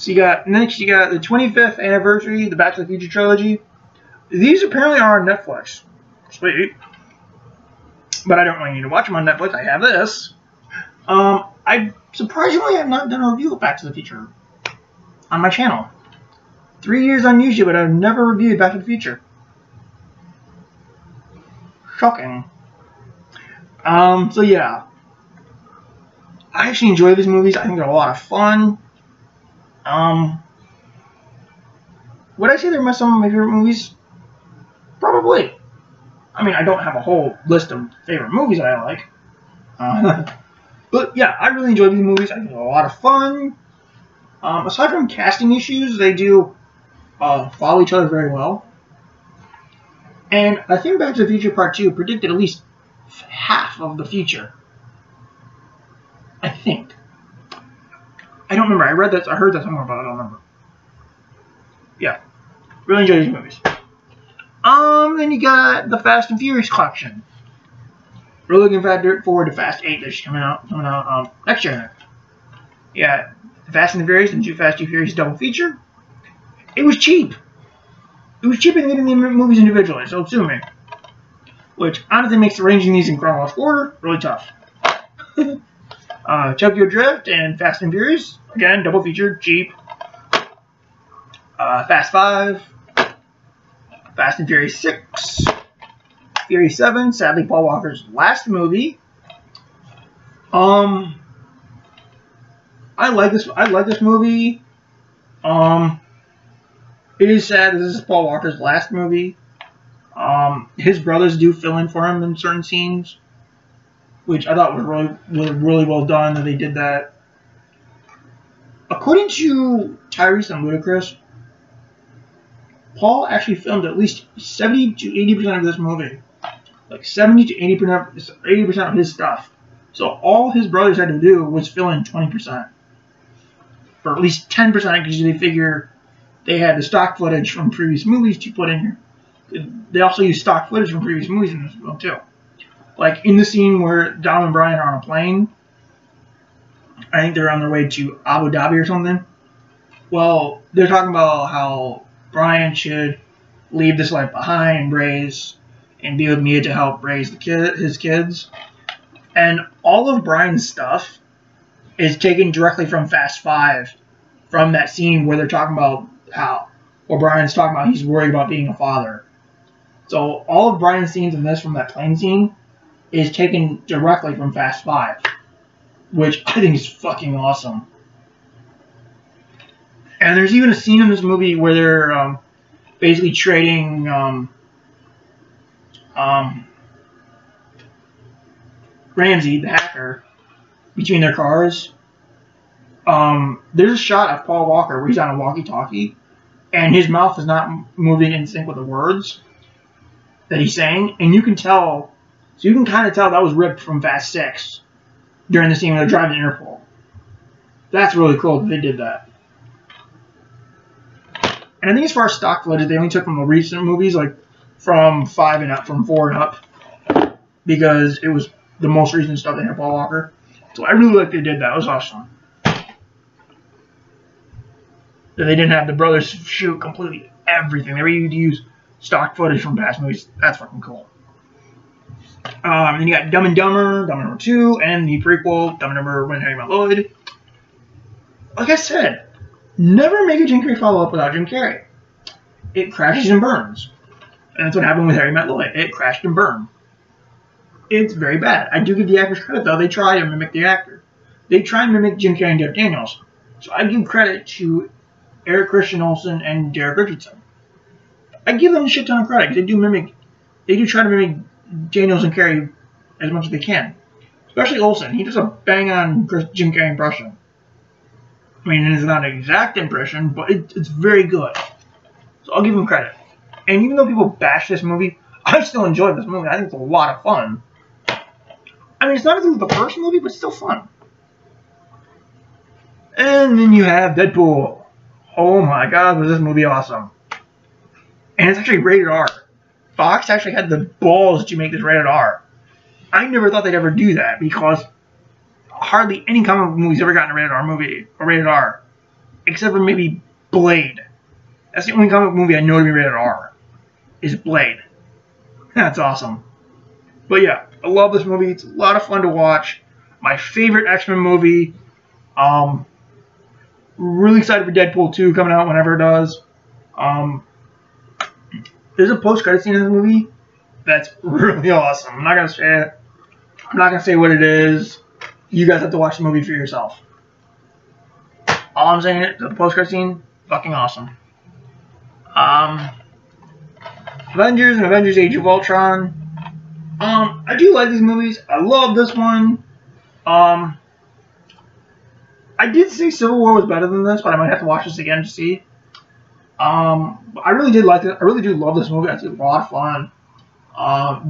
you got the 25th anniversary, the Back to the Future trilogy. These apparently are on Netflix. Sweet. But I don't really need to watch them on Netflix. I have this. I surprisingly have not done a review of Back to the Future on my channel. 3 years on YouTube, but I've never reviewed Back to the Future. Shocking. So yeah. I actually enjoy these movies. I think they're a lot of fun. Would I say they're some of my favorite movies? Probably. I mean, I don't have a whole list of favorite movies that I like. But yeah, I really enjoy these movies. I think they're a lot of fun. Aside from casting issues, they do follow each other very well. And I think Back to the Future Part 2 predicted at least half of the future. I think. I don't remember. I read that. I heard that somewhere, but I don't remember. Yeah. Really enjoy these movies. Then you got the Fast and Furious collection. We're looking forward to Fast 8 that's coming out next year. Yeah. Fast and the Furious and Too Fast, Too Furious double feature. It was cheap. It was cheaper than getting the movies individually, so sue me. Which honestly makes arranging these in chronological order really tough. Tokyo Drift and Fast and Furious, again, double feature, cheap. Fast 5, Fast and Furious 6, Furious 7, sadly Paul Walker's last movie. I like this movie. It is sad that this is Paul Walker's last movie. His brothers do fill in for him in certain scenes, which I thought was really well done that they did that. According to Tyrese and Ludacris, Paul actually filmed at least 70 to 80% of this movie. Like 70 to 80% of his stuff. So all his brothers had to do was fill in 20%. Or at least 10% because they figure they had the stock footage from previous movies to put in here. They also use stock footage from previous movies in this film too. Like in the scene where Dom and Brian are on a plane, I think they're on their way to Abu Dhabi or something. Well, they're talking about how Brian should leave this life behind, raise, and be with Mia to help raise his kids. And all of Brian's stuff is taken directly from Fast 5, from that scene where they're talking about Brian's talking about he's worried about being a father. So all of Brian's scenes in this from that plane scene is taken directly from Fast 5, which I think is fucking awesome. And there's even a scene in this movie where they're basically trading Ramsey, the hacker, between their cars. There's a shot of Paul Walker where he's on a walkie-talkie, and his mouth is not moving in sync with the words that he's saying, and you can tell. So you can kind of tell that was ripped from Fast 6 during the scene where they're driving to Interpol. That's really cool that they did that. And I think as far as stock footage, they only took from the recent movies, like from 5 and up, from 4 and up, because it was the most recent stuff they had Paul Walker. So I really like they did that. It was awesome. That they didn't have the brothers shoot completely everything. They were able to use stock footage from past movies. That's fucking cool. Then you got Dumb and Dumber, Dumb and Dumber 2, and the prequel, Dumb and Dumber When Harry Met Lloyd. Like I said, never make a Jim Carrey follow-up without Jim Carrey. It crashes and burns. And that's what happened with Harry Met Lloyd. It crashed and burned. It's very bad. I do give the actors credit, though. They try to mimic the actor. They try and mimic Jim Carrey and Jeff Daniels. So I give credit to Eric Christian Olsen and Derek Richardson. I give them a shit ton of credit because they do try to mimic Daniels and Carrey as much as they can. Especially Olsen. He does a bang-on Jim Carrey impression. I mean, it's not an exact impression, but it's very good. So I'll give him credit. And even though people bash this movie, I still enjoy this movie. I think it's a lot of fun. I mean, it's not as good as the first movie, but it's still fun. And then you have Deadpool. Oh my god, was this movie awesome. And it's actually rated R. Fox actually had the balls to make this rated R. I never thought they'd ever do that because hardly any comic book movie's ever gotten a rated R movie, or rated R. Except for maybe Blade. That's the only comic book movie I know to be rated R. Is Blade. That's awesome. But yeah, I love this movie. It's a lot of fun to watch. My favorite X-Men movie. Really excited for Deadpool 2 coming out whenever it does. There's a post-credit scene in this movie that's really awesome. I'm not going to say it. I'm not going to say what it is. You guys have to watch the movie for yourself. All I'm saying is the post-credit scene, fucking awesome. Avengers and Avengers Age of Ultron. I do like these movies. I love this one. I did say Civil War was better than this, but I might have to watch this again to see. I really did like it. I really do love this movie. It's a lot of fun.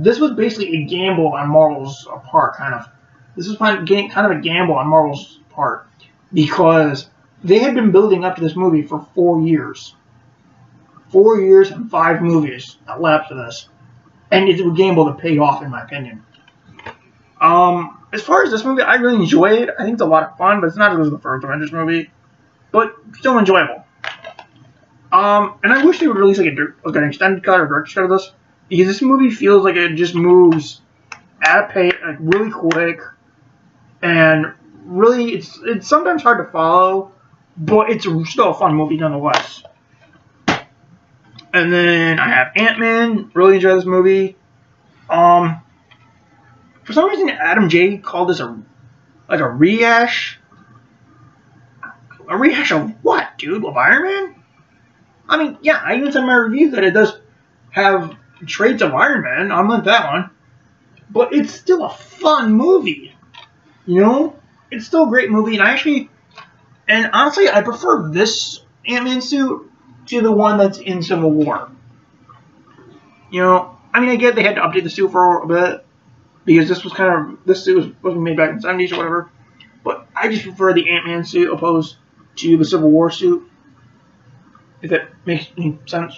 This was basically a gamble on Marvel's part, kind of. This was kind of a gamble on Marvel's part because they had been building up to this movie for 4 years. 4 years and 5 movies that led up to this. And it's a gamble that paid off, in my opinion. As far as this movie, I really enjoy it. I think it's a lot of fun, but it's not as good as the first Avengers movie. But still enjoyable. And I wish they would release like an extended cut or director's cut of this. Because this movie feels like it just moves at a pace, like really quick. And really, it's sometimes hard to follow. But it's still a fun movie nonetheless. And then I have Ant-Man. Really enjoy this movie. For some reason, Adam J called this a rehash. A rehash of what, dude? Of Iron Man? I mean, yeah, I even said in my review that it does have traits of Iron Man. I meant that one. But it's still a fun movie. You know? It's still a great movie. And honestly, I prefer this Ant-Man suit to the one that's in Civil War. You know? I mean, I get they had to update the suit for a bit. Because this suit was made back in the 70s or whatever. But I just prefer the Ant-Man suit opposed to the Civil War suit. If that makes any sense.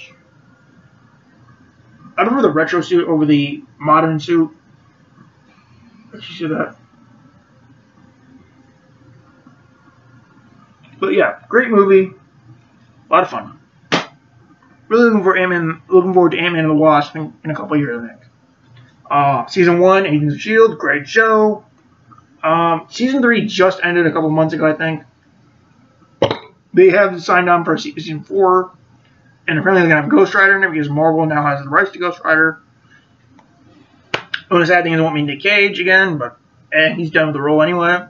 I prefer the retro suit over the modern suit. Let's see that. But yeah, great movie. A lot of fun. Really looking forward to Ant-Man and the Wasp in a couple of years, I think. Season 1, Agents of S.H.I.E.L.D., great show. Season 3 just ended a couple months ago, I think. They have signed on for Season 4. And apparently they're going to have Ghost Rider in it because Marvel now has the rights to Ghost Rider. The only sad thing is I won't meet Nick Cage again, but he's done with the role anyway.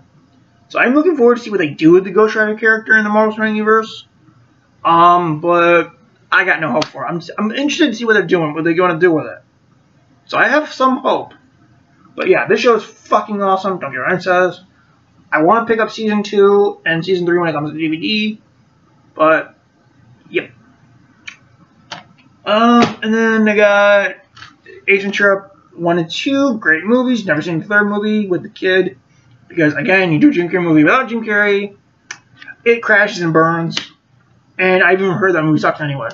So I'm looking forward to see what they do with the Ghost Rider character in the Marvel Cinematic Universe. But I got no hope for it. I'm interested to see what they're doing, what they're going to do with it. So I have some hope. But yeah, this show is fucking awesome. Don't get what Ryan says. I want to pick up Season 2 and Season 3 when it comes to DVD. But, yep. And then I got Ace Ventura 1 and 2. Great movies. Never seen the third movie with the kid. Because, again, you do a Jim Carrey movie without Jim Carrey. It crashes and burns. and I've even heard that movie sucks anyway.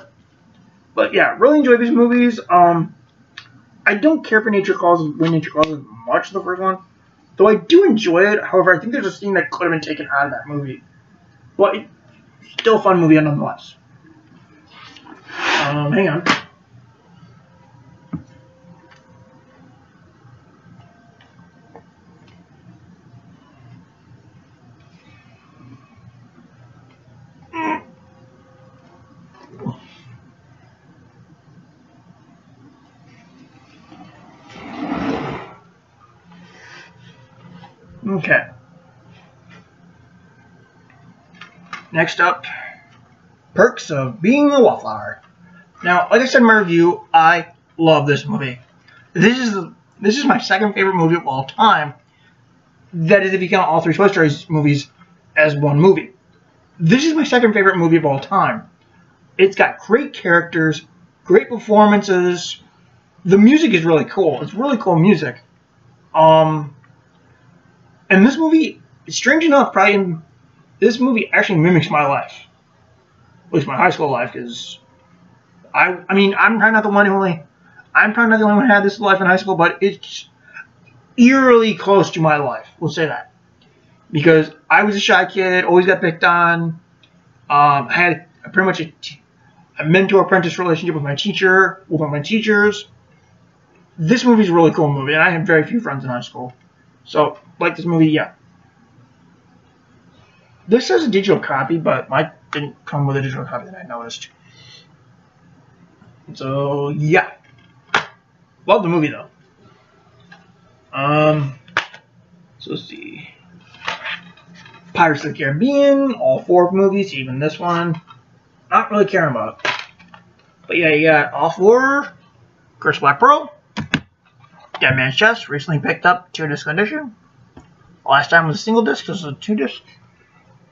But yeah, really enjoy these movies. I don't care for Nature Calls When Nature Calls as much as the first one, though I do enjoy it. However, I think there's a scene that could have been taken out of that movie, but it's still a fun movie nonetheless. Hang on. Okay. Next up, Perks of Being a Wallflower. Now, like I said in my review, I love this movie. This is my second favorite movie of all time. That is if you count all three Toy Story movies as one movie. This is my second favorite movie of all time. It's got great characters, great performances. The music is really cool. It's really cool music. And this movie, strange enough, this movie actually mimics my life. At least my high school life, because I mean, I'm probably not the only one who had this life in high school, but it's eerily close to my life. We'll say that. Because I was a shy kid, always got picked on. I had pretty much a mentor-apprentice relationship with my teacher, with one of my teachers. This movie's a really cool movie, and I had very few friends in high school. So, like this movie, yeah. This has a digital copy, but mine didn't come with a digital copy that I noticed. So, yeah. Love the movie, though. So let's see. Pirates of the Caribbean, all 4 movies, even this one. Not really caring about. But yeah, you got all 4. Curse of Black Pearl. Dead Man's Chest, recently picked up 2-disc edition. Last time was a single disc, this is a 2-disc.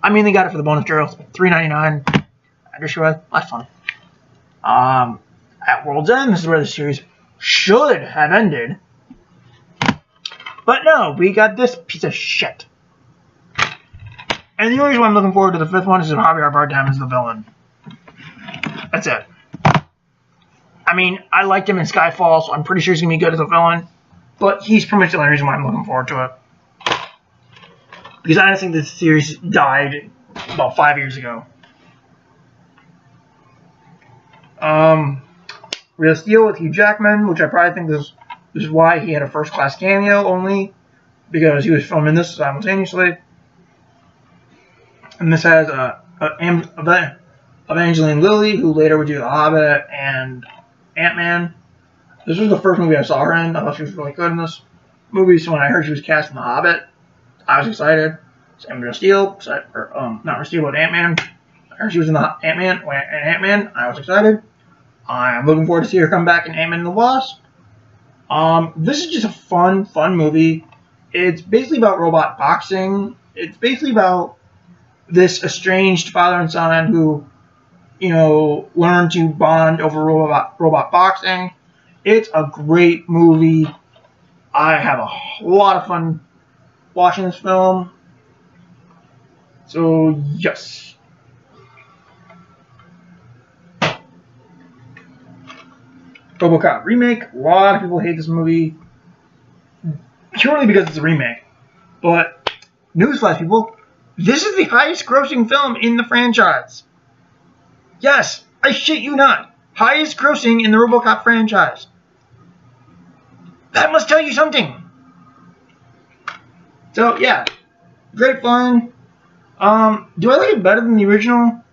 I mean, they got it for the bonus materials, $3.99. I just realized that's fun. At World's End, this is where the series should have ended. But no, we got this piece of shit. And the only reason why I'm looking forward to the 5th one is that Javier Bardem is the villain. That's it. I mean, I liked him in Skyfall, so I'm pretty sure he's going to be good as a villain. But he's pretty much the only reason why I'm looking forward to it. Because I think this series died about 5 years ago. Real Steel with Hugh Jackman, which I probably think this is why he had a first-class cameo only. Because he was filming this simultaneously. And this has Evangeline Lilly, who later would do The Hobbit and Ant-Man. This was the first movie I saw her in. I thought she was really good in this movie. So when I heard she was cast in The Hobbit, I was excited. Same with Real Steel, not Real Steel, but Ant-Man. I heard she was in the Ant-Man. I was excited. I'm looking forward to see her come back in Ant-Man and the Wasp. This is just a fun movie. It's basically about robot boxing. It's basically about this estranged father and son who, learn to bond over robot boxing. It's a great movie. I have a lot of fun watching this film. So, yes. RoboCop remake. A lot of people hate this movie purely because it's a remake. But, newsflash, people, this is the highest grossing film in the franchise. Yes, I shit you not. Highest grossing in the RoboCop franchise. That must tell you something. So, yeah. Great fun. Do I like it better than the original?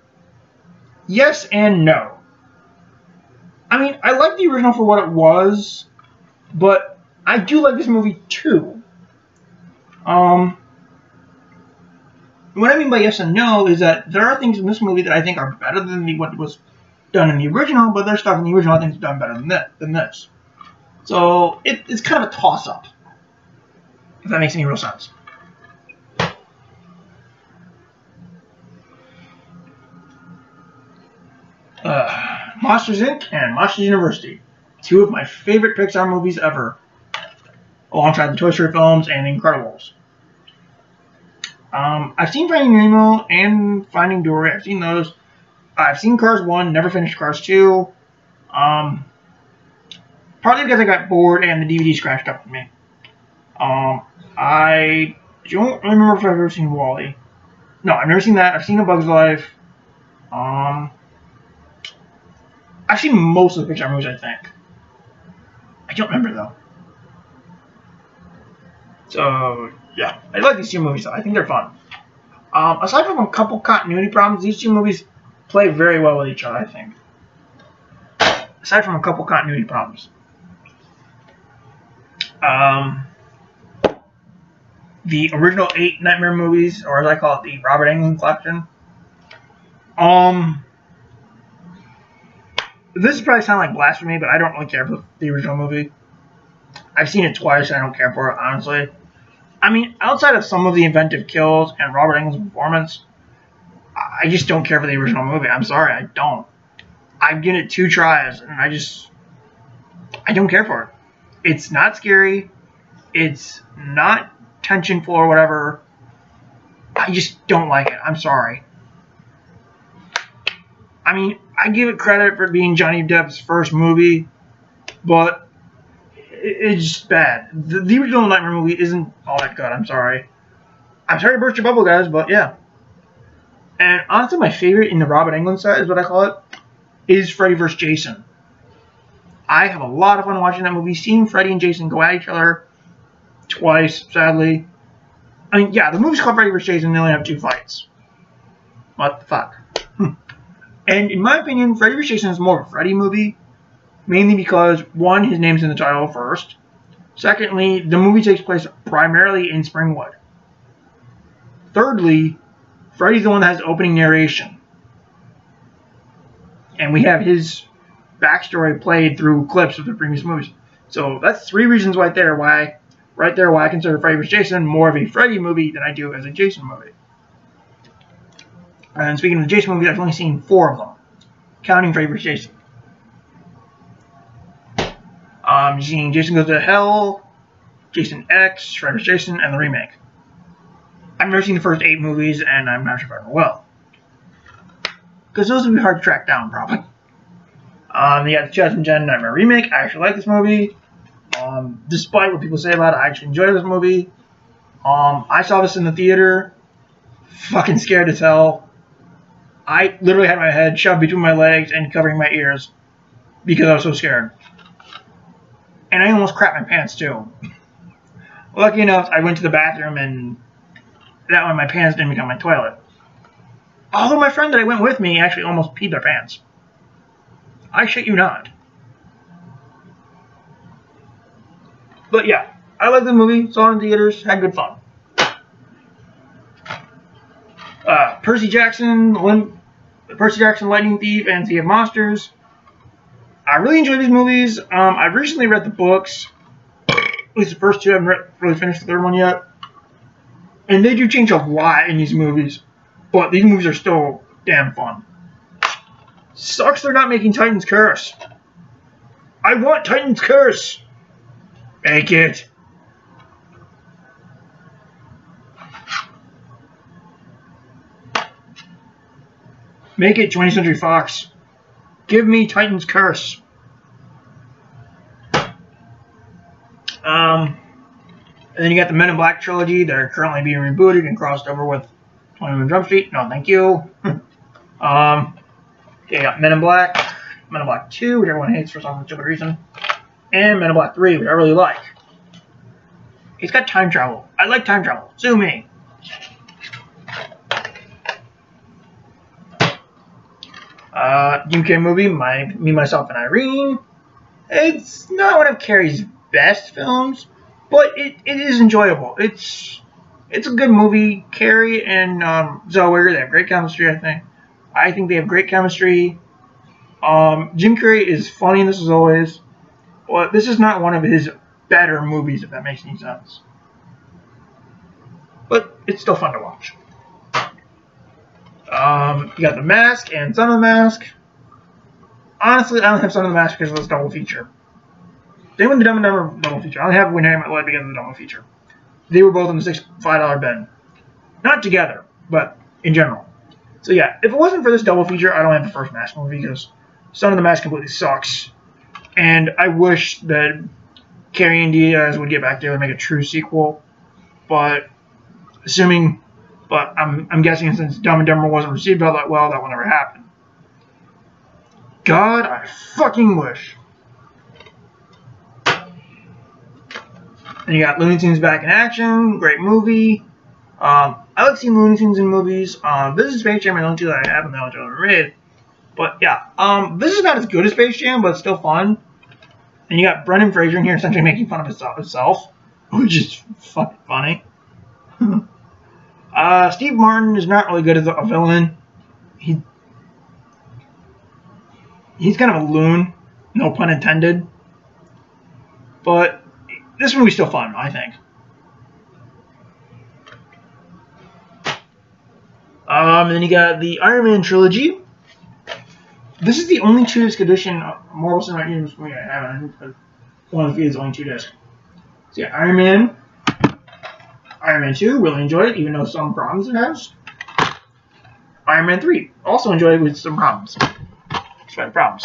Yes and no. I mean, I like the original for what it was, but I do like this movie too. What I mean by yes and no is that there are things in this movie that I think are better than what was done in the original, but there's stuff in the original I think is done better than this. So it's kind of a toss-up, if that makes any real sense. Monsters, Inc. and Monsters University. 2 of my favorite Pixar movies ever. Alongside the Toy Story films and Incredibles. I've seen Finding Nemo and Finding Dory. I've seen those. I've seen Cars 1, never finished Cars 2. Partly because I got bored and the DVD scratched up for me. I don't remember if I've ever seen WALL-E. No, I've never seen that. I've seen A Bug's Life. I've seen most of the Pixar movies, I think. I don't remember, though. So, yeah. I like these two movies, though. I think they're fun. Aside from a couple continuity problems, these two movies play very well with each other, I think. Aside from a couple continuity problems. The original 8 Nightmare movies, or as I call it, the Robert Englund collection. This is probably sound like blasphemy, but I don't really care for the original movie. I've seen it twice, and I don't care for it, honestly. I mean, outside of some of the inventive kills and Robert Englund's performance, I just don't care for the original movie. I'm sorry, I don't. I've given it 2 tries, and I don't care for it. It's not scary. It's not tensionful or whatever. I just don't like it. I'm sorry. I mean, I give it credit for being Johnny Depp's first movie, but it's just bad. The original Nightmare movie isn't all that good. I'm sorry. I'm sorry to burst your bubble, guys, but yeah. And honestly, my favorite in the Robert Englund set is what I call it, is Freddy vs. Jason. I have a lot of fun watching that movie, seeing Freddy and Jason go at each other twice, sadly. I mean, yeah, the movie's called Freddy vs. Jason, and they only have 2 fights. What the fuck? And in my opinion, Freddy vs. Jason is more of a Freddy movie, mainly because, 1, his name's in the title first. Secondly, the movie takes place primarily in Springwood. Thirdly, Freddy's the one that has the opening narration. And we have his backstory played through clips of the previous movies. So that's 3 reasons right there why I consider Freddy vs. Jason more of a Freddy movie than I do as a Jason movie. And speaking of the Jason movies, I've only seen 4 of them, counting Freddy vs. Jason. You've seen Jason Goes to Hell, Jason X, Freddy vs. Jason, and the remake. I've never seen the first 8 movies, and I'm not sure if I ever will. Because those would be hard to track down, probably. You got the 2010 Nightmare remake. I actually like this movie. Despite what people say about it, I actually enjoyed this movie. I saw this in the theater. Fucking scared as hell. I literally had my head shoved between my legs and covering my ears because I was so scared. And I almost crapped my pants too. Lucky enough, I went to the bathroom and that way my pants didn't become my toilet. Although my friend that I went with me actually almost peed their pants. I shit you not. But yeah, I like the movie, saw it in theaters, had good fun. Percy Jackson, Lightning Thief, and Sea of Monsters. I really enjoy these movies. I've recently read the books. At least the first 2. I haven't really finished the 3rd one yet. And they do change a lot in these movies. But these movies are still damn fun. Sucks they're not making Titan's Curse. I want Titan's Curse. Make it. Make it 20th Century Fox. Give me Titan's Curse. And then you got the Men in Black trilogy. They're currently being rebooted and crossed over with 21 Jump Street. No, thank you. You got Men in Black, Men in Black 2, which everyone hates for some stupid reason, and Men in Black 3, which I really like. It's got time travel. I like time travel. Sue me. Jim Carrey movie, Me, Myself, and Irene. It's not one of Carrey's best films, but it is enjoyable. It's a good movie. Carrey and Zellweger, they have great chemistry, I think. I think they have great chemistry. Jim Carrey is funny in this as always, but this is not one of his better movies, if that makes any sense. But it's still fun to watch. You got The Mask and Son of the Mask. Honestly, I don't have Son of the Mask because of this double feature. They went the Dumb and Dumber double feature. I only have When Harry Met Lloyd because of the double feature. They were both in the $5 bin. Not together, but in general. So yeah, if it wasn't for this double feature, I don't have the first Mask movie because Son of the Mask completely sucks. And I wish that Carrie and Diaz would get back there and make a true sequel. But I'm guessing since Dumb and Dumber wasn't received all that well, that will never happen. God, I fucking wish. And you got Looney Tunes Back in Action, great movie. I like seeing Looney Tunes in movies. This is Space Jam, and the only two that I have, and the only two I've ever made. But yeah, this is not as good as Space Jam, but it's still fun. And you got Brendan Fraser in here essentially making fun of himself, which is fucking funny. Steve Martin is not really good as a villain. He's kind of a loon, no pun intended. But this movie's still fun, I think. Then you got the Iron Man trilogy. This is the only 2-disc edition of Marvel Cinematic Universe movie I have. I one of the few is only 2 discs. So yeah, Iron Man 2, really enjoyed it, even though some problems it has. Iron Man 3, also enjoyed it with some problems. Despite problems.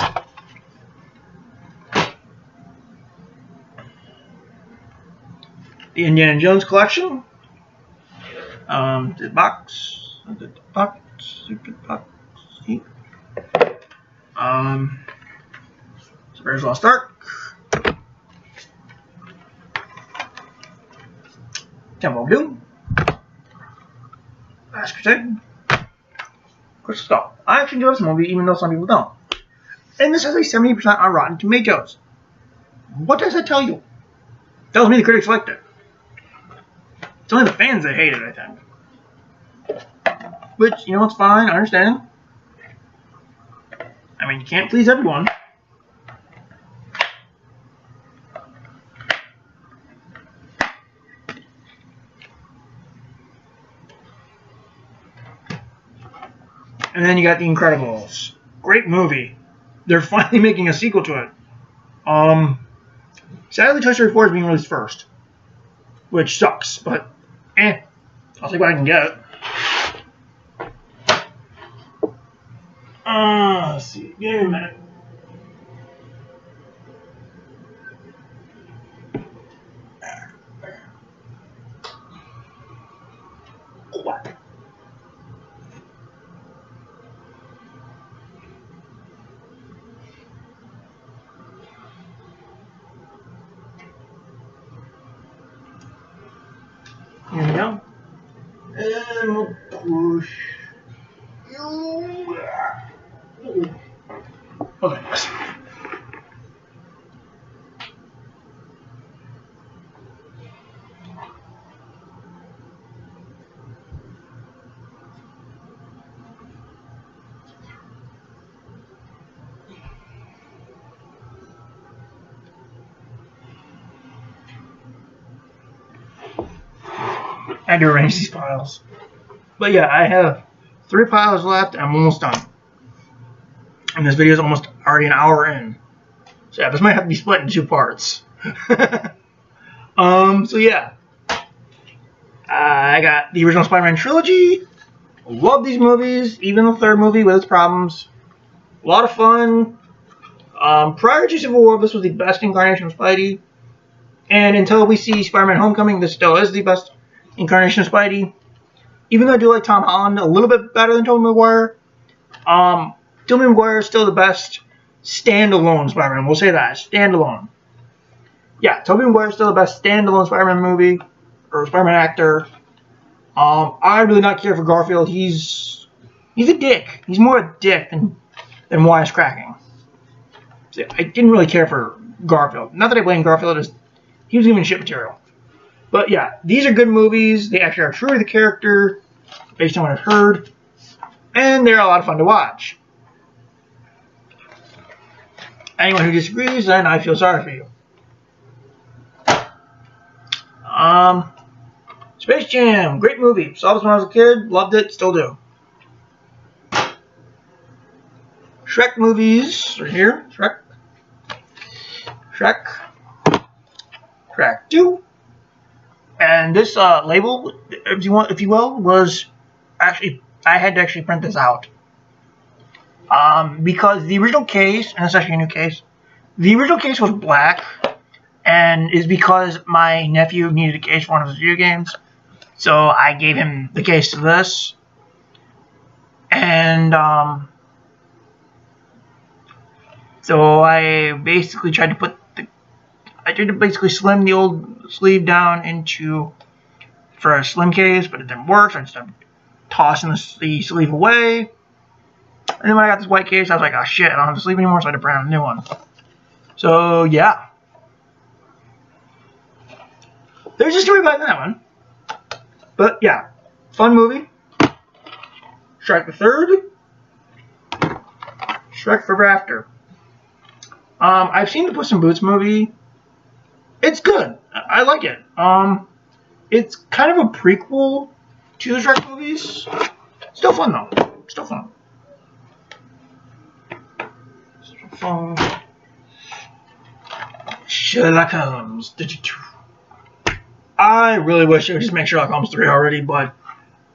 The Indiana Jones collection. The box. Raiders Lost Ark. Temple of Doom. Last Crusade. Crystal Skull. I actually enjoy this movie, even though some people don't. And this has a 70% on Rotten Tomatoes. What does that tell you? It tells me the critics liked it. It's only the fans that hate it, I think. Which, you know, it's fine, I understand. I mean, you can't please everyone. And then you got The Incredibles. Great movie. They're finally making a sequel to it. Sadly, Toy Story 4 is being released first. Which sucks, but I'll take what I can get. Let's see. Give me a minute. What? Here we go. And we'll push. Okay, yes. I had to arrange these piles. But yeah, I have 3 piles left, and I'm almost done. And this video is almost already an hour in. So yeah, this might have to be split in 2 parts. So yeah. I got the original Spider-Man trilogy. Love these movies, even the 3rd movie with its problems. A lot of fun. Prior to Civil War, this was the best incarnation of Spidey. And until we see Spider-Man Homecoming, this still is the best incarnation of Spidey. Even though I do like Tom Holland a little bit better than Tobey Maguire, Tobey Maguire is still the best standalone Spider-Man. We'll say that. Standalone. Yeah, Tobey Maguire is still the best standalone Spider-Man movie, or Spider-Man actor. I really not care for Garfield. He's a dick. He's more a dick than wisecracking. So I didn't really care for Garfield. Not that I blame Garfield, he was giving shit material. But yeah, these are good movies. They actually are true to the character, based on what I've heard. And they're a lot of fun to watch. Anyone who disagrees, then I feel sorry for you. Space Jam, great movie. Saw this when I was a kid, loved it, still do. Shrek movies are here. Shrek 2. And this label, if you will, was actually I had to actually print this out. Because the original case, and it's actually a new case, the original case was black, and is because my nephew needed a case for one of his video games, so I gave him the case to this, and, so I basically tried to put basically slim the old sleeve down for a slim case, but it didn't work, so I just started tossing the sleeve away. And then when I got this white case, I was like, oh shit, I don't have the sleeve anymore, so I had to print out a new one. So, yeah. There's a story behind that one. But, yeah. Fun movie. Shrek the Third. Shrek Forever After. I've seen the Puss in Boots movie. It's good. I like it. It's kind of a prequel to the Shrek movies. Still fun, though. Still fun. Sherlock Holmes. I really wish it would just make Sherlock Holmes 3 already, but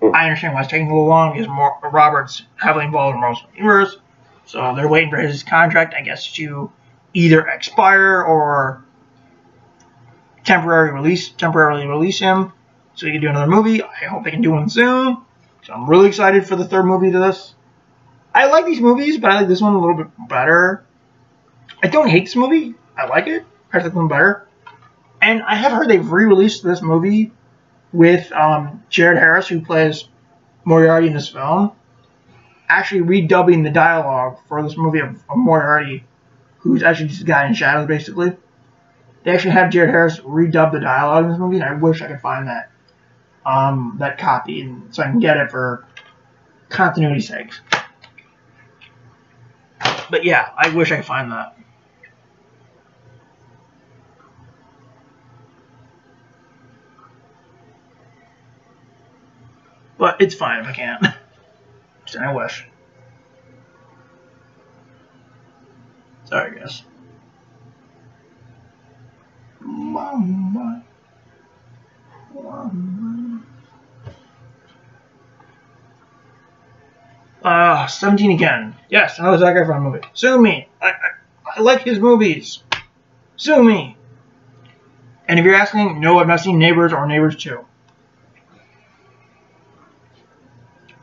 I understand why it's taking a little long because Robert's heavily involved in Marvel's universe, so they're waiting for his contract, I guess, to either expire or temporarily release him so he can do another movie. I hope they can do one soon. So I'm really excited for the third movie to this. I like these movies, but I like this one a little bit better. I don't hate this movie. I like it. I like this one better. And I have heard they've re-released this movie with Jared Harris, who plays Moriarty in this film, actually redubbing the dialogue for this movie of Moriarty, who's actually just a guy in shadows, basically. They actually have Jared Harris redub the dialogue in this movie, and I wish I could find that that copy, and so I can get it for continuity's sake. But yeah, I wish I could find that. But it's fine if I can't. Just I wish. Sorry, guys. 17 again. Yes, another Zac Efron movie. Sue me. I like his movies. Sue me. And if you're asking, no, I've not seen Neighbors or Neighbors 2.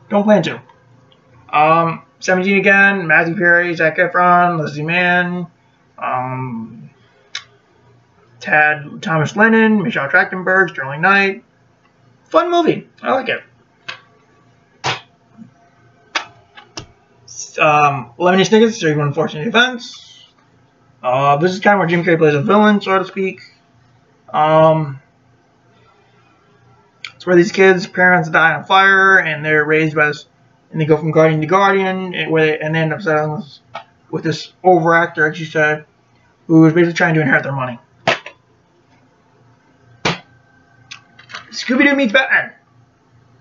Don't plan to. 17 again. Matthew Perry, Zac Efron, Leslie Mann, Thomas Lennon, Michelle Trachtenberg, Sterling Knight. Fun movie. I like it. Lemony Snicket's 31 Unfortunate Events. This is kind of where Jim Carrey plays a villain, so to speak. It's where these kids' parents die on fire, and they're raised by this, and they go from guardian to guardian, and they end up settling with this overactor, as you said, who is basically trying to inherit their money. Scooby-Doo meets Batman.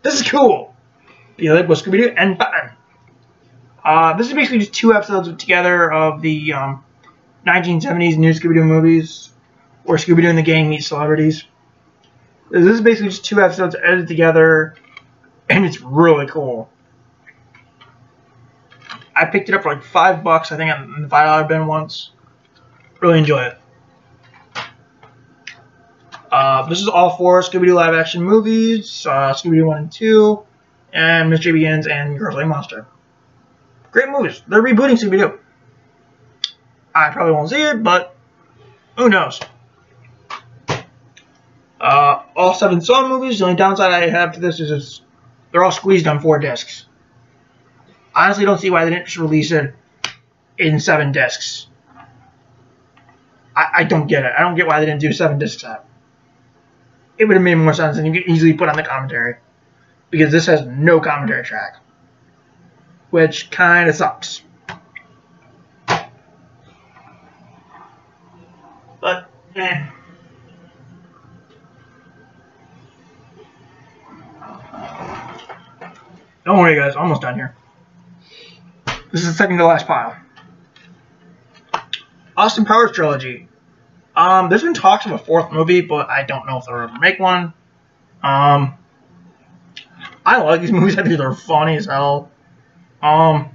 This is cool. You like both Scooby-Doo and Batman. This is basically just 2 episodes together of the 1970s new Scooby-Doo movies, where Scooby-Doo and the gang meet celebrities. This is basically just 2 episodes edited together, and it's really cool. I picked it up for like $5, I think, in the $5 bin once. Really enjoy it. This is all 4 Scooby-Doo live-action movies, Scooby-Doo 1 and 2, and Mystery Begins and Girls Like Monster. Great movies. They're rebooting Scooby-Doo. I probably won't see it, but who knows? All 7 Saw movies. The only downside I have to this is they're all squeezed on 4 discs. Honestly, don't see why they didn't just release it in 7 discs. I don't get it. I don't get why they didn't do 7 discs out. It would have made more sense, and you could easily put on the commentary, because this has no commentary track, which kind of sucks. But, eh. Don't worry, guys. Almost done here. This is the second to last pile. Austin Powers trilogy. There's been talks of a 4th movie, but I don't know if they'll ever make one. I like these movies. I think they're funny as hell. I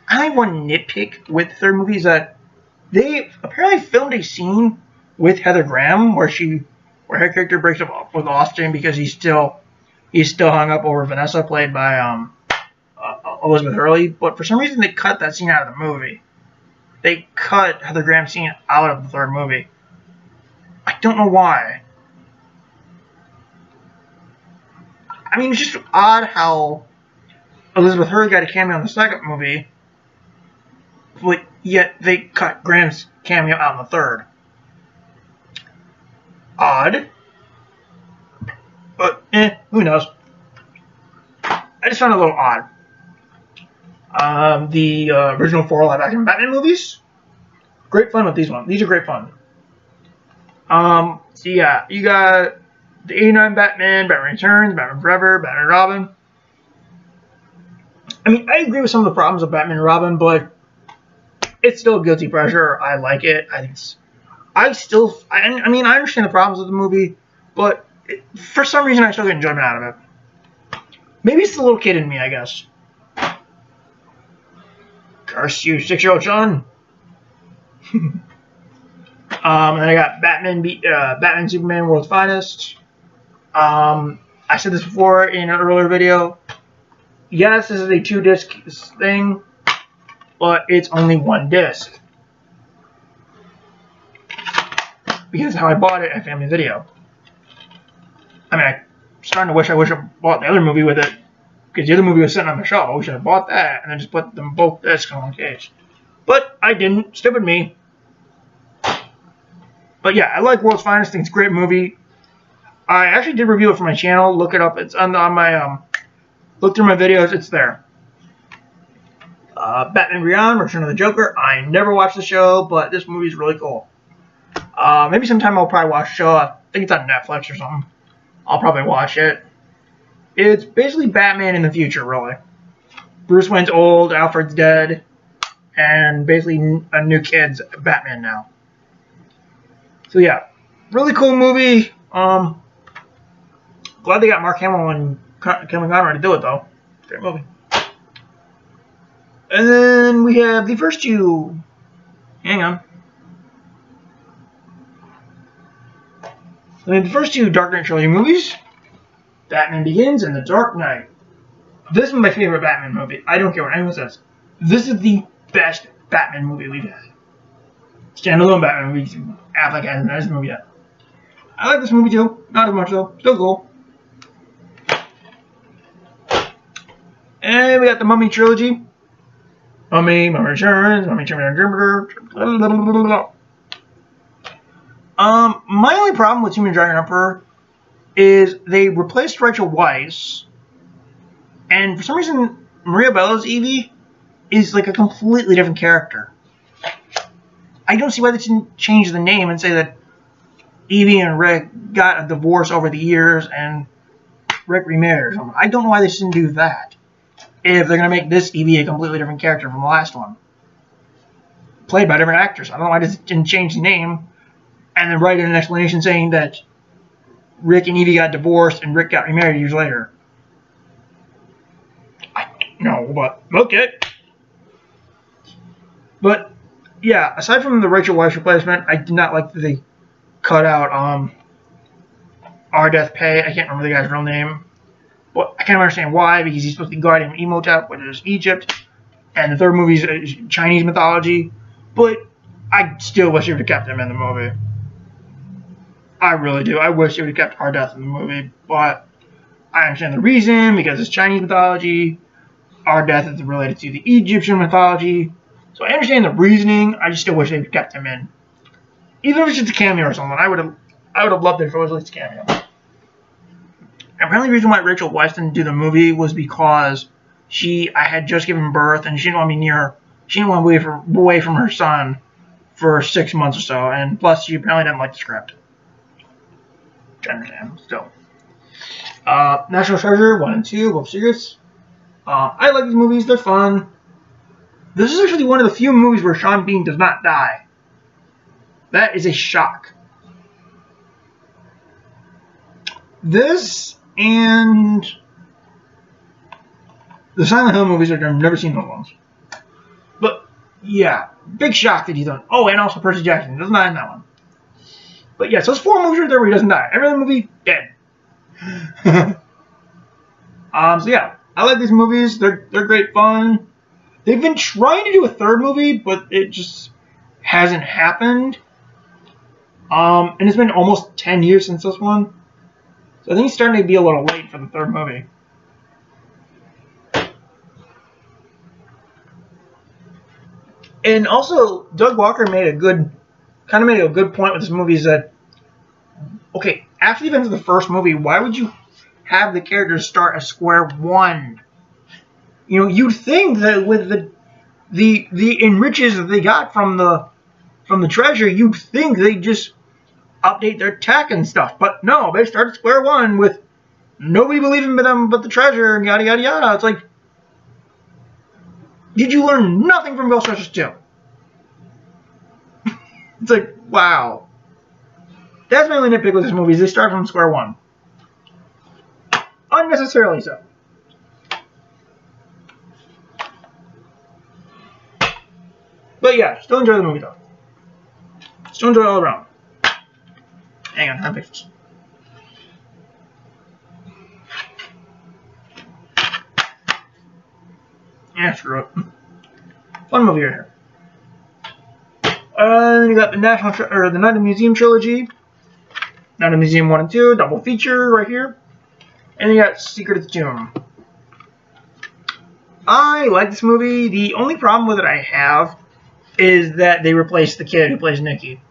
have one nitpick with the third movie is that they apparently filmed a scene with Heather Graham where her character breaks up with Austin because he's still hung up over Vanessa, played by Elizabeth Hurley. But for some reason they cut that scene out of the movie. They cut Heather Graham's scene out of the third movie. I don't know why. I mean, it's just odd how Elizabeth Hurley got a cameo in the second movie, but yet they cut Graham's cameo out in the third. Odd. But, who knows. I just found it a little odd. The original 4 live-action Batman movies, great fun with these ones. These are great fun. So yeah, you got the 89 Batman, Batman Returns, Batman Forever, Batman and Robin. I mean, I agree with some of the problems of Batman and Robin, but it's still a guilty pleasure. I like it. I mean, I understand the problems of the movie, but for some reason, I still get enjoyment out of it. Maybe it's the little kid in me, I guess. Curse you, 6-year-old Sean. And I got Batman Superman World's Finest. I said this before in an earlier video. Yes, this is a 2-disc thing, but it's only 1 disc. Because how I bought it at Family Video. I mean, I'm starting to wish I bought the other movie with it. Because the other movie was sitting on the shelf. I wish I had bought that and then just put them both discs on one case. But I didn't. Stupid me. But yeah, I like World's Finest. I think it's a great movie. I actually did review it for my channel. Look it up. It's on my look through my videos. It's there. Batman Beyond, Return of the Joker. I never watched the show, but this movie is really cool. Maybe sometime I'll probably watch the show. I think it's on Netflix or something. I'll probably watch it. It's basically Batman in the future, really. Bruce Wayne's old, Alfred's dead, and basically a new kid's Batman now. So yeah, really cool movie. Glad they got Mark Hamill and Kevin Conroy to do it, though. Great movie. And then we have the first two. Hang on. The first two Dark Knight trilogy movies. Batman Begins and The Dark Knight. This is my favorite Batman movie. I don't care what anyone says. This is the best Batman movie we've had. Standalone Batman movie. Affleck hasn't had this movie yet. I like this movie too. Not as much though. Still cool. And we got the Mummy trilogy. Mummy Returns, Mummy Terminator. My only problem with Human Dragon Emperor is they replaced Rachel Weisz, and for some reason Maria Bello's Evie is like a completely different character. I don't see why they didn't change the name and say that Evie and Rick got a divorce over the years and Rick remarried or something. I don't know why they didn't do that if they're going to make this Evie a completely different character from the last one. Played by a different actress. I don't know why they didn't change the name and then write in an explanation saying that Rick and Evie got divorced and Rick got remarried years later. I don't know, but okay. But yeah, aside from the Rachel Weisz replacement, I did not like that they cut out Ardeth Pay. I can't remember the guy's real name. But I can't understand why, because he's supposed to be guardian of Imhotep, which is Egypt, and the third movie is Chinese mythology. But I still wish they would have kept him in the movie. I really do. I wish they would have kept Ardeth in the movie, but I understand the reason, because it's Chinese mythology. Ardeth is related to the Egyptian mythology. So I understand the reasoning. I just still wish they would have kept him in. Even if it's just a cameo or something, I would have loved it if it was at least a cameo. And apparently the reason why Rachel Weisz didn't do the movie was because I had just given birth and she didn't want to be near her. She didn't want to be away from her son for 6 months or so, and plus she apparently didn't like the script. Which I understand, still. National Treasure 1 and 2, both serious. I like these movies, they're fun. This is actually one of the few movies where Sean Bean does not die. That is a shock. This and the Silent Hill movies. I've never seen those ones. But yeah, big shock that he don't. Oh, and also Percy Jackson doesn't die in that one. But yeah, so those 4 movies right there where he doesn't die. Every other movie dead. So yeah, I like these movies. They're great fun. They've been trying to do a 3rd movie, but it just hasn't happened. And it's been almost 10 years since this one. So I think it's starting to be a little late for the 3rd movie. And also, Doug Walker made a good point with this movie is that, okay, after the events of the 1st movie, why would you have the characters start at square one? You know, you'd think that with the enriches that they got from the treasure, you'd think they'd just update their tech and stuff. But no, they start at square one with nobody believing in them but the treasure and yada yada yada. It's like, did you learn nothing from Ghostbusters 2? It's like, wow. That's my only nitpick with this movie, is they start from square one. Unnecessarily so. But yeah, still enjoy the movie though. Still enjoy it all around. Hang on, I'm fix this. Yeah, screw it. Fun movie right here. Then you got the the Night of the Museum trilogy. Night of the Museum 1 and 2, double feature right here. And then you got Secret of the Tomb. I like this movie. The only problem with it I have is that they replaced the kid who plays Nicky.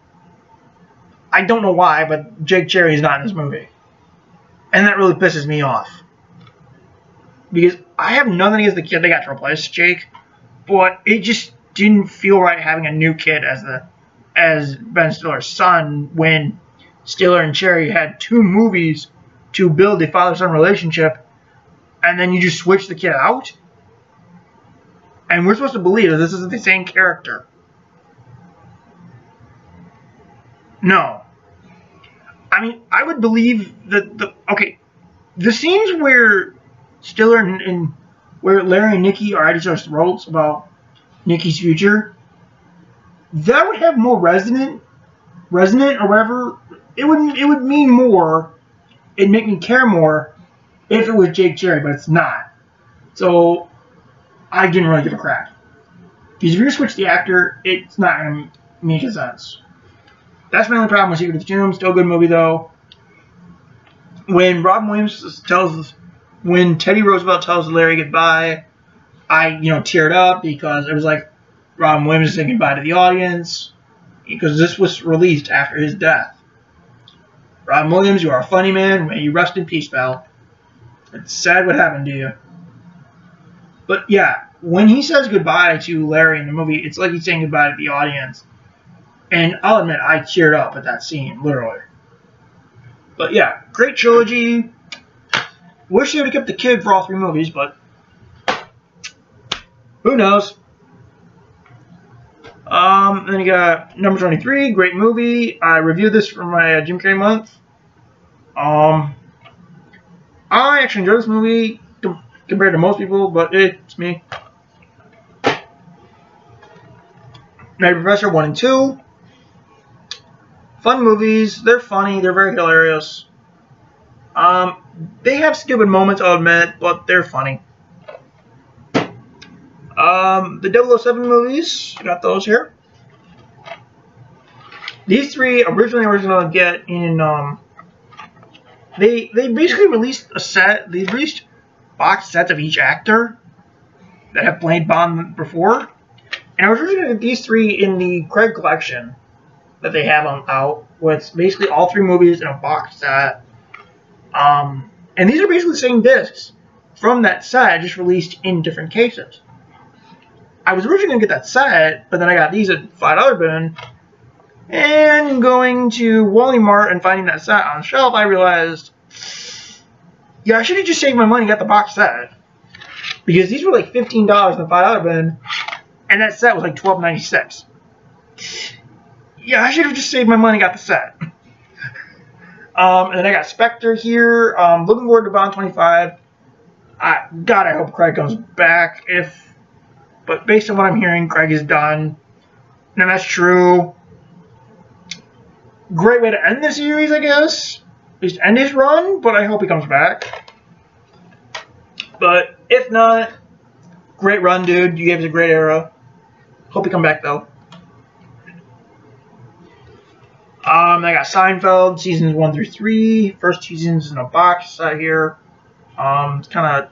I don't know why, but Jake Cherry is not in this movie. And that really pisses me off. Because I have nothing against the kid they got to replace Jake, but it just didn't feel right having a new kid as Ben Stiller's son when Stiller and Cherry had 2 movies to build a father-son relationship, and then you just switch the kid out? And we're supposed to believe that this is the same character. No. I mean, I would believe that the scenes where Stiller and where Larry and Nicky are at each other's throats about Nicky's future, that would have more resonant or whatever. It would mean more. It'd make me care more if it was Jake Cherry, but it's not. So I didn't really give a crap. Because if you're gonna switch the actor, it's not gonna make a sense. That's my only problem with Secret of the Tomb. Still a good movie though. When Teddy Roosevelt tells Larry goodbye, I teared up because it was like Robin Williams saying goodbye to the audience, because this was released after his death. Robin Williams, you are a funny man. May you rest in peace, pal. It's sad what happened to you. But yeah, when he says goodbye to Larry in the movie, it's like he's saying goodbye to the audience. And I'll admit, I teared up at that scene, literally. But yeah, great trilogy. Wish they would have kept the kid for all 3 movies, but who knows? Then you got number 23, great movie. I reviewed this for my Jim Carrey month. I actually enjoyed this movie compared to most people, but it's me. Night Professor 1 and 2. Fun movies. They're funny. They're very hilarious. They have stupid moments, I'll admit, but they're funny. The 007 movies, you got those here. These 3 originally were going to get in, they basically released a set, they released box sets of each actor that have played Bond before. And I was originally going to get these 3 in the Craig collection that they have out, with basically all 3 movies in a box set. And these are basically the same discs from that set, just released in different cases. I was originally going to get that set, but then I got these at $5 bin. And going to Wally Mart and finding that set on the shelf, I realized, yeah, I should have just saved my money and got the box set. Because these were like $15 in the $5 bin, and that set was like $12.96. Yeah, I should have just saved my money and got the set. And then I got Spectre here. Looking forward to Bond 25. God, I hope Craig comes back. But based on what I'm hearing, Craig is done. And if that's true, great way to end the series, I guess. At least end his run, but I hope he comes back. But if not, great run, dude. You gave us a great era. Hope you come back, though. I got Seinfeld, seasons 1 through 3. First 2 seasons in a box out here. It's kind of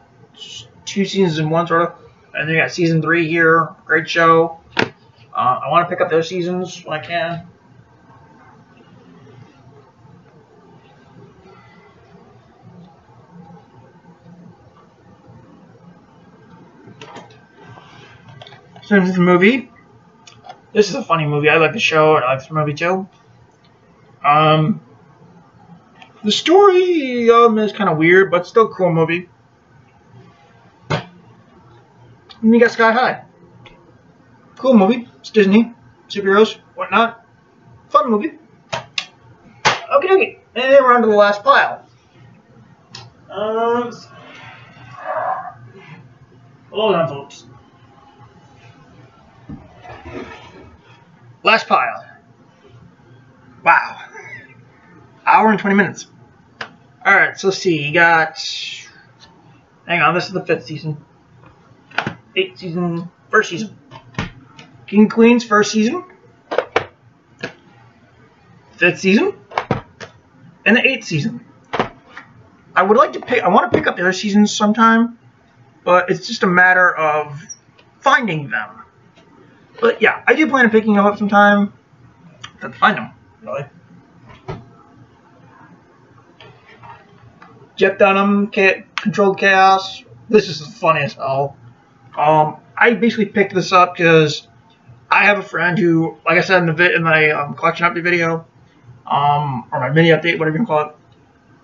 2 seasons in one, sort of. And then you got season 3 here. Great show. I want to pick up those seasons when I can. Simpsons movie. This is a funny movie. I like the show and I like this movie too. The story is kind of weird, but still a cool movie. And you got Sky High. Cool movie. It's Disney. Superheroes, whatnot. Fun movie. Okay. And then we're on to the last pile. Hold on, folks. Last pile. Wow. Hour and 20 minutes. Alright, so let's see. You got... Hang on, this is the 5th season. 8th season. 1st season. King of Queens, 1st season. 5th season. And the 8th season. I want to pick up the other seasons sometime, but it's just a matter of finding them. But yeah, I do plan on picking them up sometime. I have to find them, really. Jeff Dunham, Controlled Chaos. This is funny as hell. I basically picked this up because I have a friend who, like I said in my collection update video, or my mini update, whatever you can call it.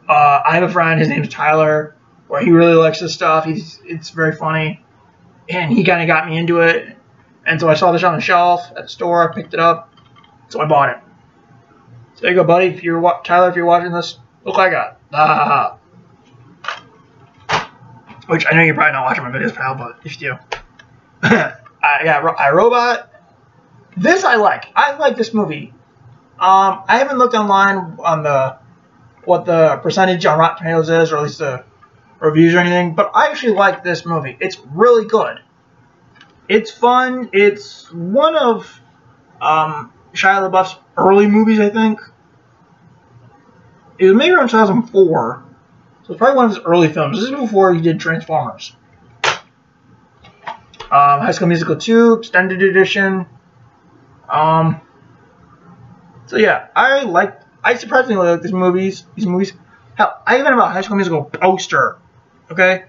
I have a friend, his name's Tyler, where he really likes this stuff. It's very funny, and he kind of got me into it. And so I saw this on the shelf at the store. I picked it up, so I bought it. So there you go, buddy. Tyler, if you're watching this, look what I got. Ah. Which I know you're probably not watching my videos, pal, but if you do. I got iRobot. This I like. I like this movie. I haven't looked online on what the percentage on Rotten Tomatoes is, or at least the reviews or anything, but I actually like this movie. It's really good. It's fun. It's one of Shia LaBeouf's early movies, I think. It was made around 2004. So it's probably one of his early films. This is before he did Transformers. High School Musical 2, Extended Edition. So yeah, I surprisingly like these movies. Hell, I even have a High School Musical poster. Okay?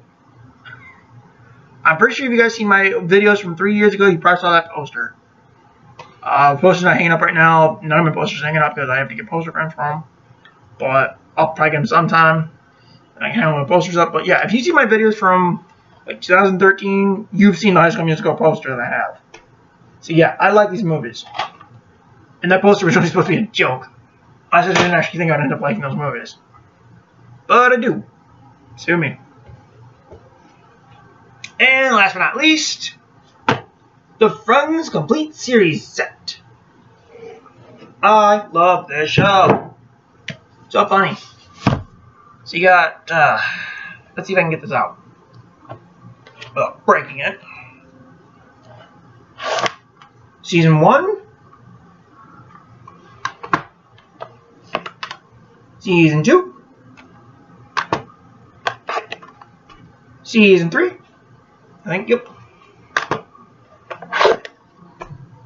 I'm pretty sure if you guys seen my videos from 3 years ago, you probably saw that poster. The poster's not hanging up right now. None of my posters are hanging up because I have to get poster frames for them. But I'll probably get them sometime. And I can hang my posters up. But yeah, if you see my videos from like 2013, you've seen the High School Musical poster that I have. So yeah, I like these movies. And that poster was only supposed to be a joke. I just didn't actually think I'd end up liking those movies. But I do. Sue me. And last but not least, the Friends Complete Series set. I love this show. So funny. So you got, let's see if I can get this out without breaking it. Season 1. Season 2. Season 3. I think, yep.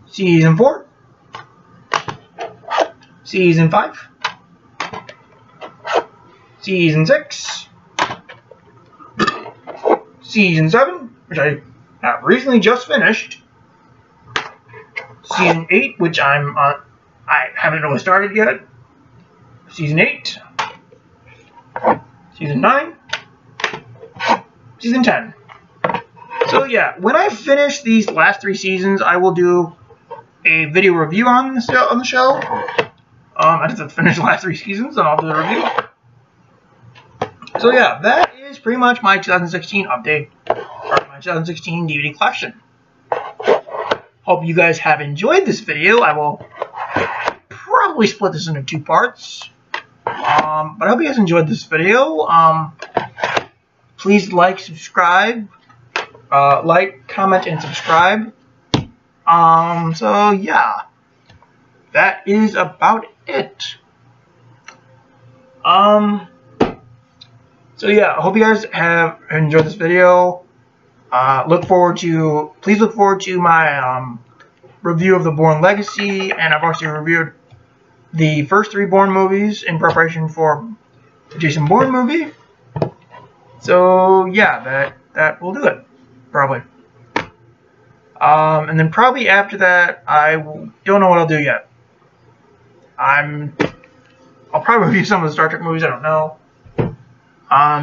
Season 4. Season 5. Season 6. Season 7, which I have recently just finished. Season 8, which I haven't really started yet. Season 8. Season 9. Season 10. So yeah, when I finish these last 3 seasons, I will do a video review on the show. I just have to finish the last 3 seasons, and I'll do the review. So yeah, that is pretty much my 2016 update, or my 2016 DVD collection. Hope you guys have enjoyed this video. I will probably split this into 2 parts. But I hope you guys enjoyed this video. Please like, subscribe, like, comment, and subscribe. So yeah, that is about it. So yeah, I hope you guys have enjoyed this video. Please look forward to my review of the Bourne Legacy, and I've also reviewed the first 3 Bourne movies in preparation for the Jason Bourne movie. So yeah, that will do it, probably. And then probably after that, I don't know what I'll do yet. I'll probably review some of the Star Trek movies. I don't know.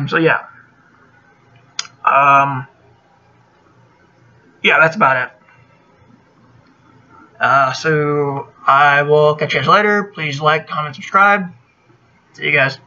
So yeah. Yeah, that's about it. So I will catch you guys later. Please like, comment, subscribe. See you guys.